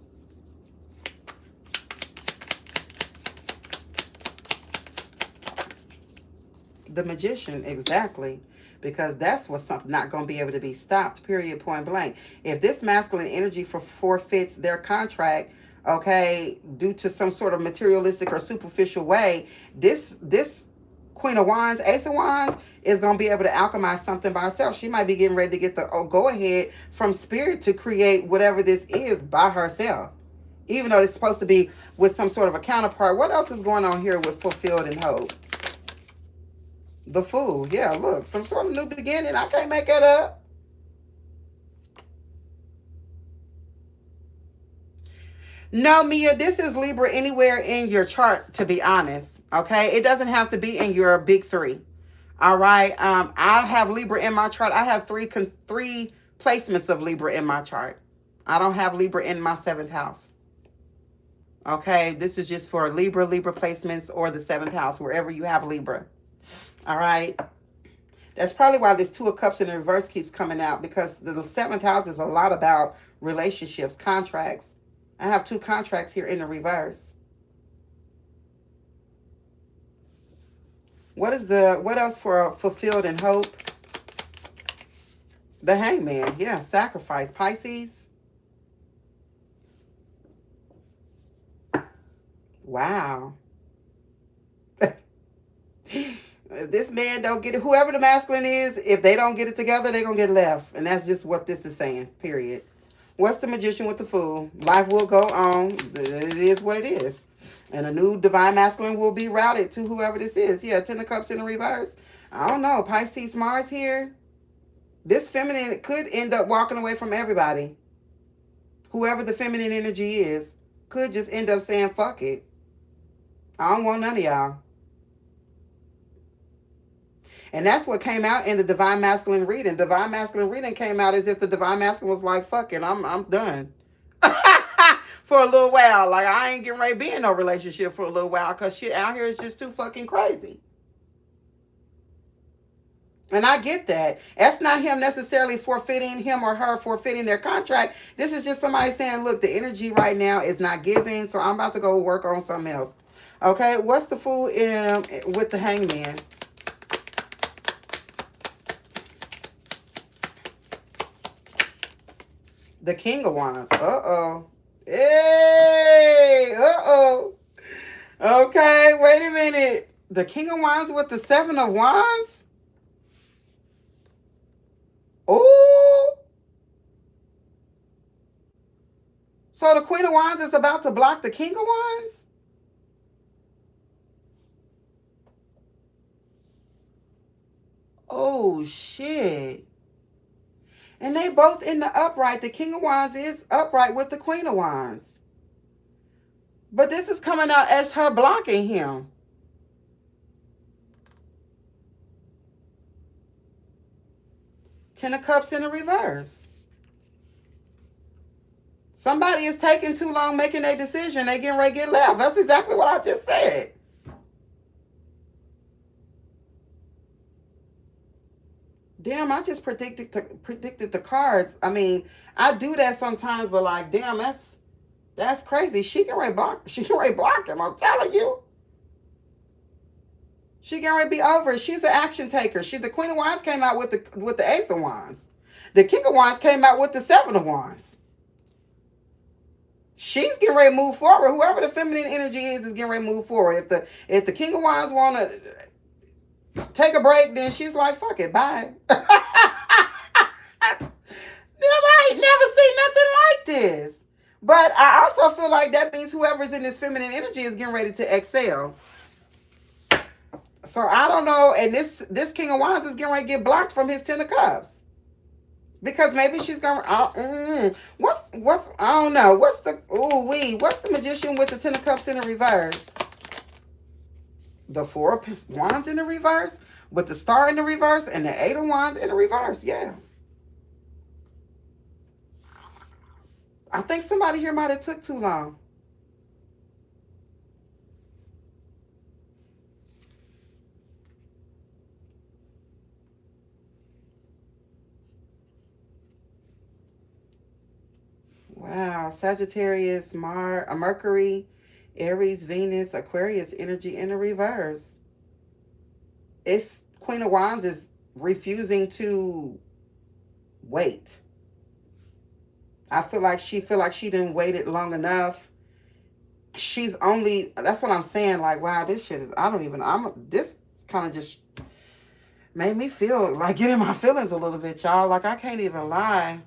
The Magician, exactly. Because that's what's not going to be able to be stopped, period, point blank. If this masculine energy forfeits their contract, okay, due to some sort of materialistic or superficial way, this Queen of Wands, Ace of Wands, is going to be able to alchemize something by herself. She might be getting ready to get the go-ahead from Spirit to create whatever this is by herself. Even though it's supposed to be with some sort of a counterpart. What else is going on here with Fulfilled and Hope? The Fool. Yeah, look. Some sort of new beginning. I can't make that up. No, Mia, this is Libra anywhere in your chart, to be honest. Okay? It doesn't have to be in your big three. All right? I have Libra in my chart. I have three placements of Libra in my chart. I don't have Libra in my 7th house. Okay? This is just for Libra placements, or the 7th house, wherever you have Libra. All right? That's probably why this 2 of Cups in the reverse keeps coming out, because the 7th house is a lot about relationships, contracts. I have 2 contracts here in the reverse. What else for Fulfilled and Hope? The Hangman. Yeah, sacrifice. Pisces. Wow. If this man don't get it, whoever the masculine is, if they don't get it together, they're going to get left. And that's just what this is saying, period. What's the Magician with the Fool? Life will go on. It is what it is. And a new divine masculine will be routed to whoever this is. Yeah, 10 of Cups in the reverse. I don't know. Pisces, Mars here. This feminine could end up walking away from everybody. Whoever the feminine energy is could just end up saying, fuck it. I don't want none of y'all. And that's what came out in the Divine Masculine reading. Divine Masculine reading came out as if the Divine Masculine was like, fuck it, I'm done. For a little while. Like, I ain't getting ready to be in no relationship for a little while, because shit out here is just too fucking crazy. And I get that. That's not him necessarily forfeiting, him or her forfeiting their contract. This is just somebody saying, look, the energy right now is not giving, so I'm about to go work on something else. Okay, what's the Fool with the Hangman? The King of Wands. Uh-oh. Hey! Uh-oh. Okay, wait a minute. The King of Wands with the 7 of Wands? Ooh. So the Queen of Wands is about to block the King of Wands? Oh, shit. And they both in the upright. The King of Wands is upright with the Queen of Wands. But this is coming out as her blocking him. Ten of Cups in the reverse. Somebody is taking too long making a decision. They getting ready to get left. That's exactly what I just said. Damn, I just predicted the cards. I mean, I do that sometimes, but like, damn, that's crazy. She can ready block him. I'm telling you. She can ready be over it. She's an action taker. The Queen of Wands came out with the Ace of Wands. The King of Wands came out with the 7 of Wands. She's getting ready to move forward. Whoever the feminine energy is getting ready to move forward. If the King of Wands want to take a break, then she's like, fuck it, bye. I ain't never seen nothing like this. But I also feel like that means whoever's in this feminine energy is getting ready to excel. So I don't know. And this King of Wands is getting ready to get blocked from his 10 of Cups. Because maybe she's going to, what's, I don't know. What's the Magician with the 10 of Cups in the reverse? The 4 of Wands in the reverse, with the Star in the reverse, and the 8 of Wands in the reverse. Yeah. I think somebody here might have took too long. Wow. Sagittarius, Mercury, Aries, Venus, Aquarius energy in the reverse. Queen of Wands is refusing to wait. I feel like she didn't wait it long enough. She's only, that's what I'm saying, like, wow, this shit is, this kind of just made me feel like getting my feelings a little bit, y'all. Like, I can't even lie.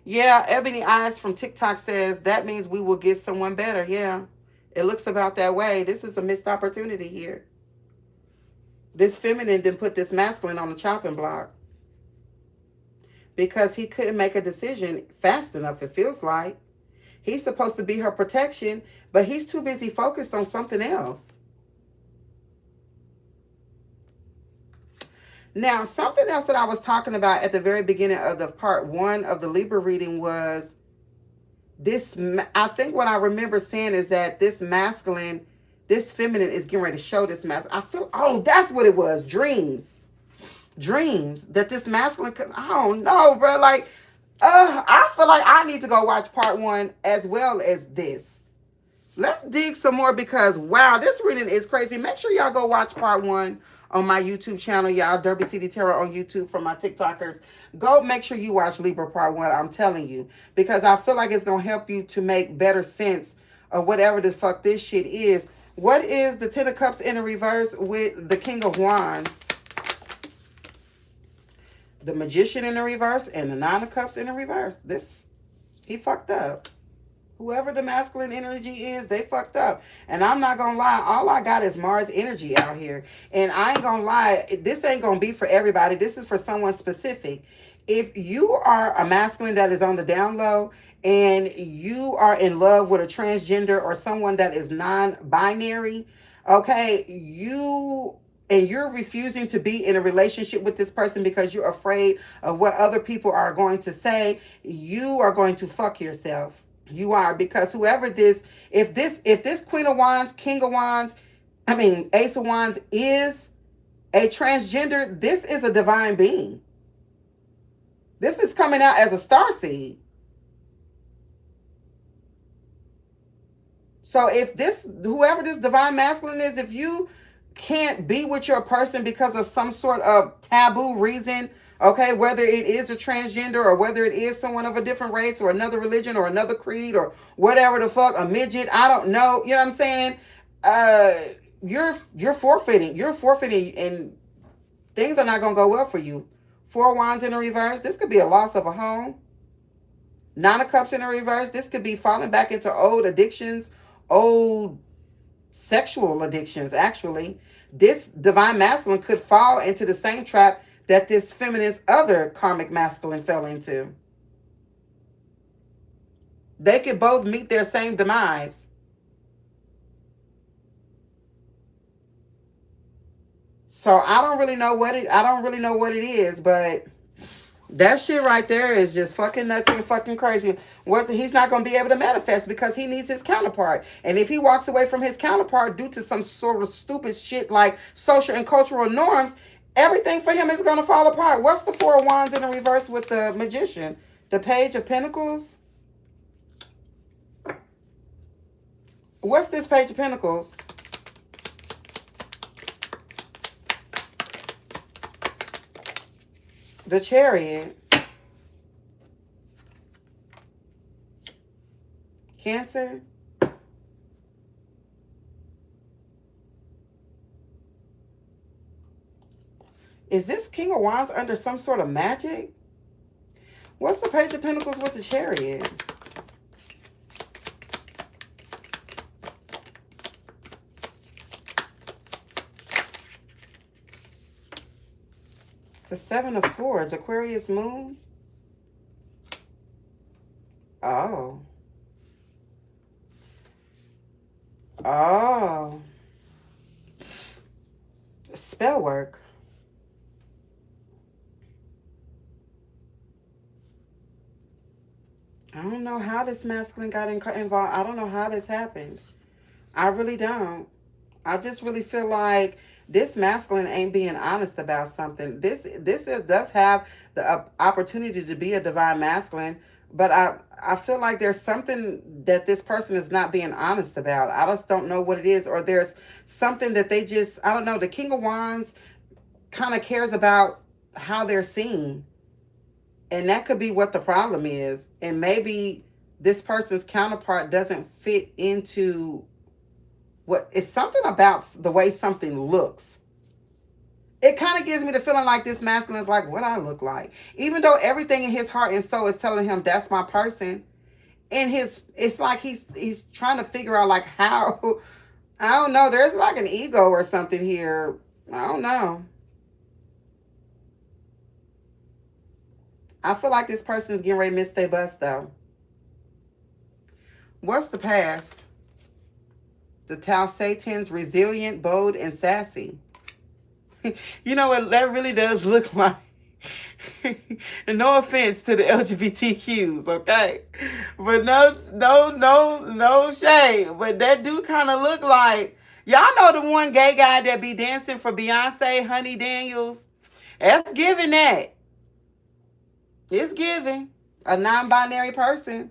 Yeah, Ebony Eyes from TikTok says that means we will get someone better. Yeah, it looks about that way. This is a missed opportunity here. This feminine didn't put this masculine on the chopping block because he couldn't make a decision fast enough, it feels like. He's supposed to be her protection, but he's too busy focused on something else. Now, something else that I was talking about at the very beginning of the part 1 of the Libra reading was this. I think what I remember saying is that this masculine, this feminine is getting ready to show this masculine. I feel, oh, that's what it was. Dreams. That this masculine could, I don't know, bro. Like, I feel like I need to go watch part 1 as well as this. Let's dig some more because, wow, this reading is crazy. Make sure y'all go watch part 1 on my YouTube channel, y'all. Derby City Tarot on YouTube for my TikTokers. Go make sure you watch Libra part 1, I'm telling you. Because I feel like it's going to help you to make better sense of whatever the fuck this shit is. What is the Ten of Cups in the reverse with the King of Wands? The Magician in the reverse and the Nine of Cups in the reverse. He fucked up. Whoever the masculine energy is, they fucked up. And I'm not going to lie. All I got is Mars energy out here. And I ain't going to lie. This ain't going to be for everybody. This is for someone specific. If you are a masculine that is on the down low and you are in love with a transgender or someone that is non-binary, okay, you're refusing to be in a relationship with this person because you're afraid of what other people are going to say, you are going to fuck yourself. You are, because whoever this, if this Queen of Wands, King of Wands, Ace of Wands is a transgender, this is a divine being. This is coming out as a starseed. So if whoever this divine masculine is, if you can't be with your person because of some sort of taboo reason, okay, whether it is a transgender or whether it is someone of a different race or another religion or another creed or whatever the fuck, a midget, I don't know, you know what I'm saying? You're forfeiting. You're forfeiting and things are not going to go well for you. 4 Wands in the reverse. This could be a loss of a home. 9 of Cups in the reverse. This could be falling back into old addictions, old sexual addictions, actually. This divine masculine could fall into the same trap that this feminine's other karmic masculine fell into. They could both meet their same demise. So I don't really know what it is, but that shit right there is just fucking nuts and fucking crazy. He's not going to be able to manifest because he needs his counterpart. And if he walks away from his counterpart due to some sort of stupid shit like social and cultural norms, everything for him is going to fall apart. What's the 4 of Wands in the reverse with the Magician? The Page of Pentacles? What's this Page of Pentacles? The Chariot. Cancer. Is this King of Wands under some sort of magic? What's the Page of Pentacles with the Chariot? The 7 of Swords, Aquarius Moon. Oh. Oh. Spell work. I don't know how this masculine got involved. I don't know how this happened. I really don't. I just really feel like this masculine ain't being honest about something. This does have the opportunity to be a divine masculine, But I feel like there's something that this person is not being honest about. I just don't know what it is. Or there's something that they just, I don't know. The King of Wands kind of cares about how they're seen. And that could be what the problem is. And maybe this person's counterpart doesn't fit into what, it's something about the way something looks. It kind of gives me the feeling like this masculine is like, what I look like. Even though everything in his heart and soul is telling him that's my person. And it's like he's trying to figure out like how, I don't know, there's like an ego or something here. I don't know. I feel like this person is getting ready to miss their bus though. What's the past? The Tau Satan's resilient, bold, and sassy. You know what that really does look like? And no offense to the LGBTQs, okay? But no shade. But that do kind of look like, y'all know the one gay guy that be dancing for Beyonce, Honey Daniels? That's giving that. It's giving. A non-binary person.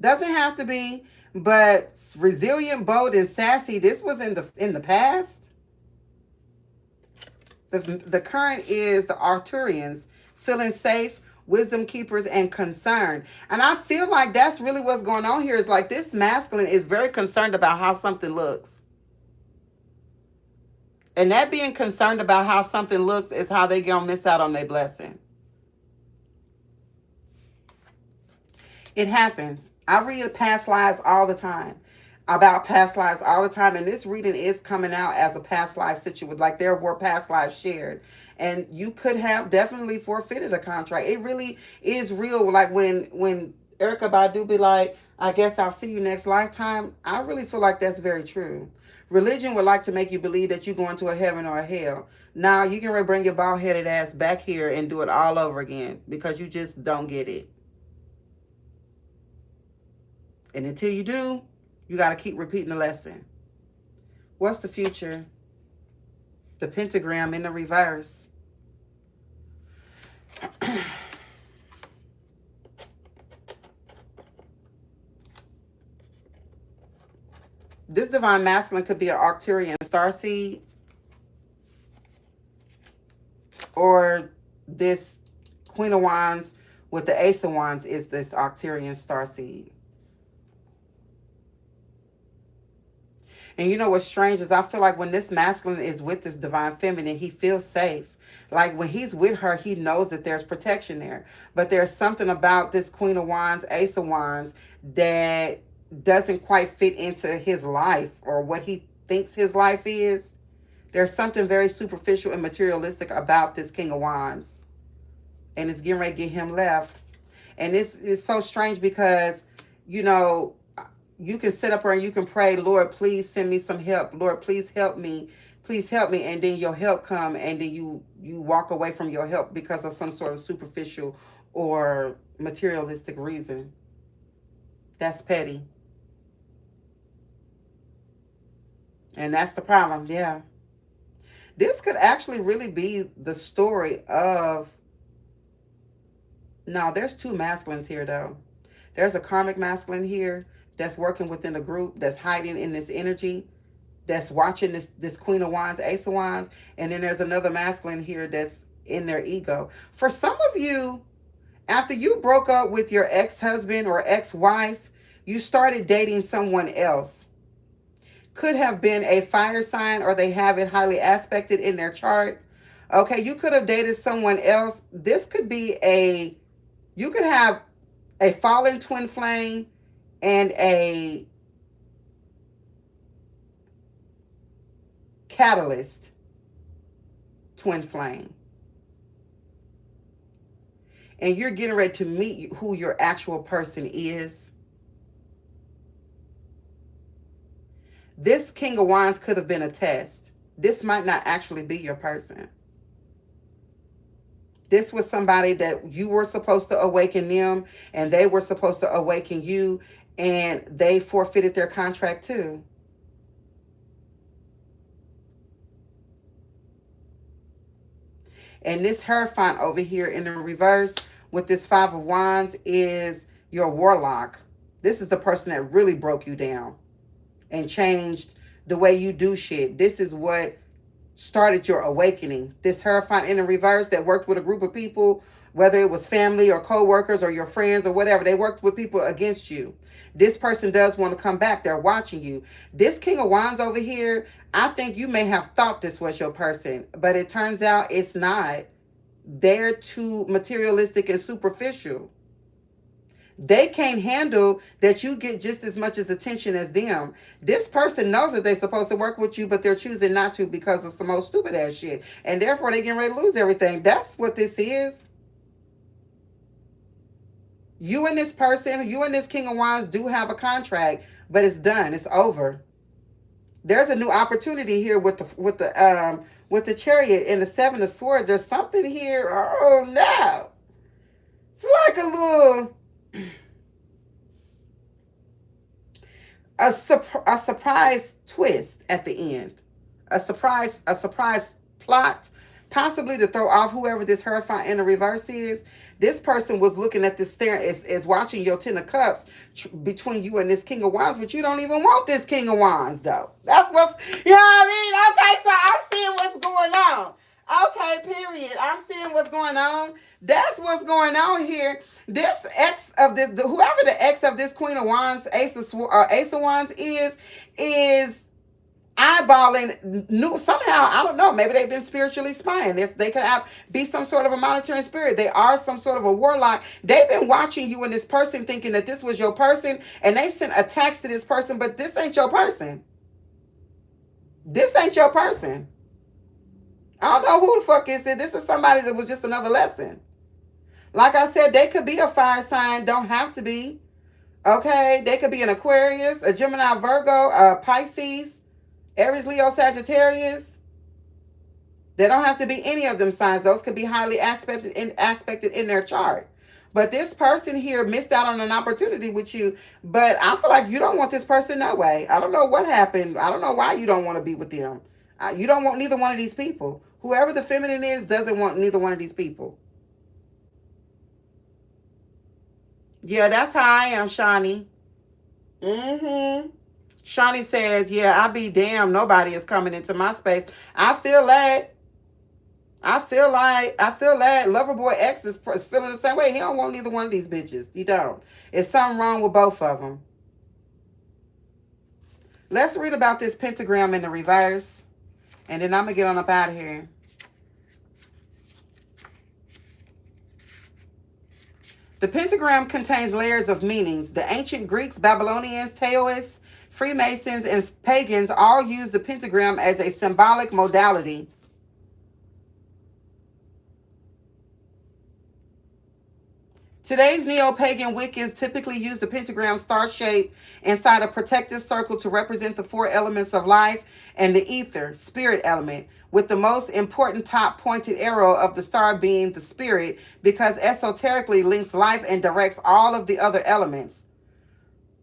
Doesn't have to be, but resilient, bold, and sassy. This was in the past. The current is the Arcturians, feeling safe, wisdom keepers, and concerned. And I feel like that's really what's going on here. Is like this masculine is very concerned about how something looks. And that being concerned about how something looks is how they gonna miss out on their blessing. It happens. I read past lives all the time. About past lives all the time. And this reading is coming out as a past life situation. Like there were past lives shared. And you could have definitely forfeited a contract. It really is real. Like when Erykah Badu be like, I guess I'll see you next lifetime. I really feel like that's very true. Religion would like to make you believe that you're going to a heaven or a hell. Now you can bring your bald-headed ass back here and do it all over again because you just don't get it. And until you do, you got to keep repeating the lesson. What's the future? The pentagram in the reverse. This divine masculine could be an Arcturian starseed. Or this Queen of Wands with the Ace of Wands is this Arcturian starseed. And you know what's strange is I feel like when this masculine is with this divine feminine, he feels safe. Like when he's with her, he knows that there's protection there. But there's something about this Queen of Wands, Ace of Wands that doesn't quite fit into his life or what he thinks his life is. There's something very superficial and materialistic about this King of Wands. And it's getting ready to get him left. And it's so strange because, you know, you can sit up there and you can pray, Lord, please send me some help. Lord, please help me. Please help me. And then your help come and then you walk away from your help because of some sort of superficial or materialistic reason. That's petty. And that's the problem, yeah. This could actually really be the story of... No, there's two masculines here, though. There's a karmic masculine here that's working within a group, that's hiding in this energy, that's watching this Queen of Wands, Ace of Wands, and then there's another masculine here that's in their ego. For some of you, after you broke up with your ex-husband or ex-wife, you started dating someone else. Could have been a fire sign or they have it highly aspected in their chart. Okay, you could have dated someone else. This could be you could have a fallen twin flame and a catalyst twin flame. And you're getting ready to meet who your actual person is. This King of Wands could have been a test. This might not actually be your person. This was somebody that you were supposed to awaken them and they were supposed to awaken you, and they forfeited their contract too. And this Hierophant over here in the reverse with this Five of Wands is your warlock. This is the person that really broke you down and changed the way you do shit. This is what started your awakening. This Hierophant in the reverse that worked with a group of people, whether it was family or co-workers or your friends or whatever, they worked with people against you. This person does want to come back. They're watching you. This King of Wands over here, I think you may have thought this was your person, but it turns out it's not. They're too materialistic and superficial. They can't handle that you get just as much as attention as them. This person knows that they're supposed to work with you, but they're choosing not to because of some old stupid ass shit. And therefore, they're getting ready to lose everything. That's what this is. You and this person, you and this King of Wands do have a contract, but it's done. It's over. There's a new opportunity here with the Chariot and the Seven of Swords. There's something here. Oh no! It's like a little. A surprise twist at the end. A surprise plot, possibly to throw off whoever this Hierophant in the reverse is. This person was looking at this staring, is watching your Ten of Cups between you and this King of Wands, but you don't even want this King of Wands, though. That's what's, you know what I mean? Okay, so I'm seeing what's going on. Okay, period. I'm seeing what's going on. That's what's going on here. This ex of this, whoever the ex of this Queen of Wands, Ace of Wands is eyeballing new somehow. I don't know. Maybe they've been spiritually spying. They could be some sort of a monitoring spirit. They are some sort of a warlock. They've been watching you and this person, thinking that this was your person, and they sent attacks to this person. But this ain't your person. This ain't your person. I don't know who the fuck is it. This is somebody that was just another lesson. Like I said, they could be a fire sign. Don't have to be. Okay? They could be an Aquarius, a Gemini, Virgo, a Pisces, Aries, Leo, Sagittarius. They don't have to be any of them signs. Those could be highly aspected in their chart. But this person here missed out on an opportunity with you. But I feel like you don't want this person no way. I don't know what happened. I don't know why you don't want to be with them. You don't want neither one of these people. Whoever the feminine is doesn't want neither one of these people. Yeah, that's how I am, Shawnee. Shawnee says, yeah, I be damned. Nobody is coming into my space. I feel like Loverboy X is feeling the same way. He don't want neither one of these bitches. He don't. It's something wrong with both of them. Let's read about this pentagram in the reverse. And then I'm going to get on up out of here. The pentagram contains layers of meanings. The ancient Greeks, Babylonians, Taoists, Freemasons, and pagans all used the pentagram as a symbolic modality. Today's neo-pagan Wiccans typically use the pentagram star shape inside a protective circle to represent the four elements of life and the ether, spirit element, with the most important top pointed arrow of the star being the spirit, because esoterically links life and directs all of the other elements.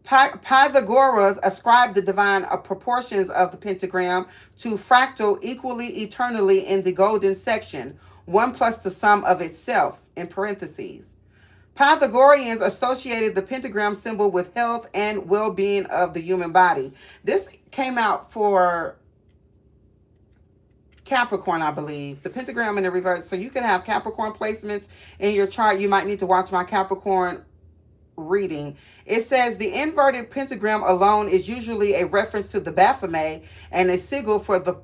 Pythagoras ascribed the divine proportions of the pentagram to fractal equally eternally in the golden section, 1 plus the sum of itself, in parentheses. Pythagoreans associated the pentagram symbol with health and well-being of the human body. This came out for Capricorn, I believe. The pentagram in the reverse. So you can have Capricorn placements in your chart. You might need to watch my Capricorn reading. It says the inverted pentagram alone is usually a reference to the Baphomet and a sigil for the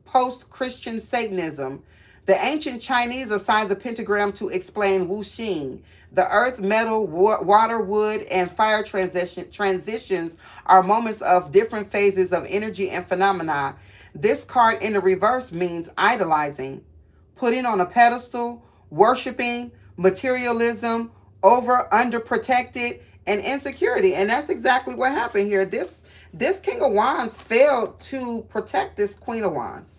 post-Christian Satanism. The ancient Chinese assigned the pentagram to explain wuxing. The earth, metal, water, wood, and fire transitions are moments of different phases of energy and phenomena. This card in the reverse means idolizing, putting on a pedestal, worshiping, materialism, underprotected, and insecurity. And that's exactly what happened here. This King of Wands failed to protect this Queen of Wands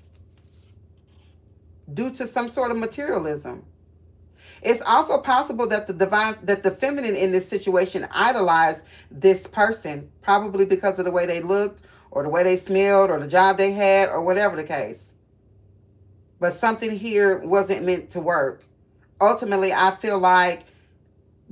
due to some sort of materialism. It's also possible that the feminine in this situation idolized this person, probably because of the way they looked, or the way they smelled, or the job they had, or whatever the case. But something here wasn't meant to work. Ultimately, I feel like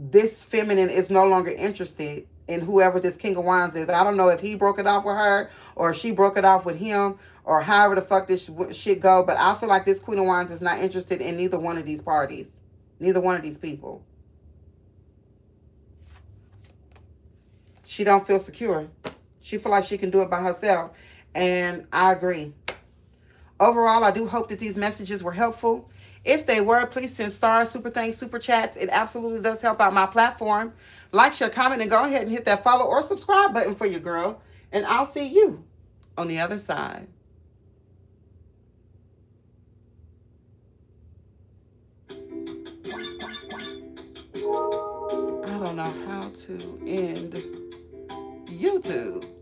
this feminine is no longer interested in whoever this King of Wands is. I don't know if he broke it off with her or she broke it off with him or however the fuck this shit go. But I feel like this Queen of Wands is not interested in neither one of these parties. Neither one of these people. She don't feel secure. She feel like she can do it by herself. And I agree. Overall, I do hope that these messages were helpful. If they were, please send stars, super thanks, super chats. It absolutely does help out my platform. Like, share, comment, and go ahead and hit that follow or subscribe button for your girl. And I'll see you on the other side. I don't know how to end YouTube.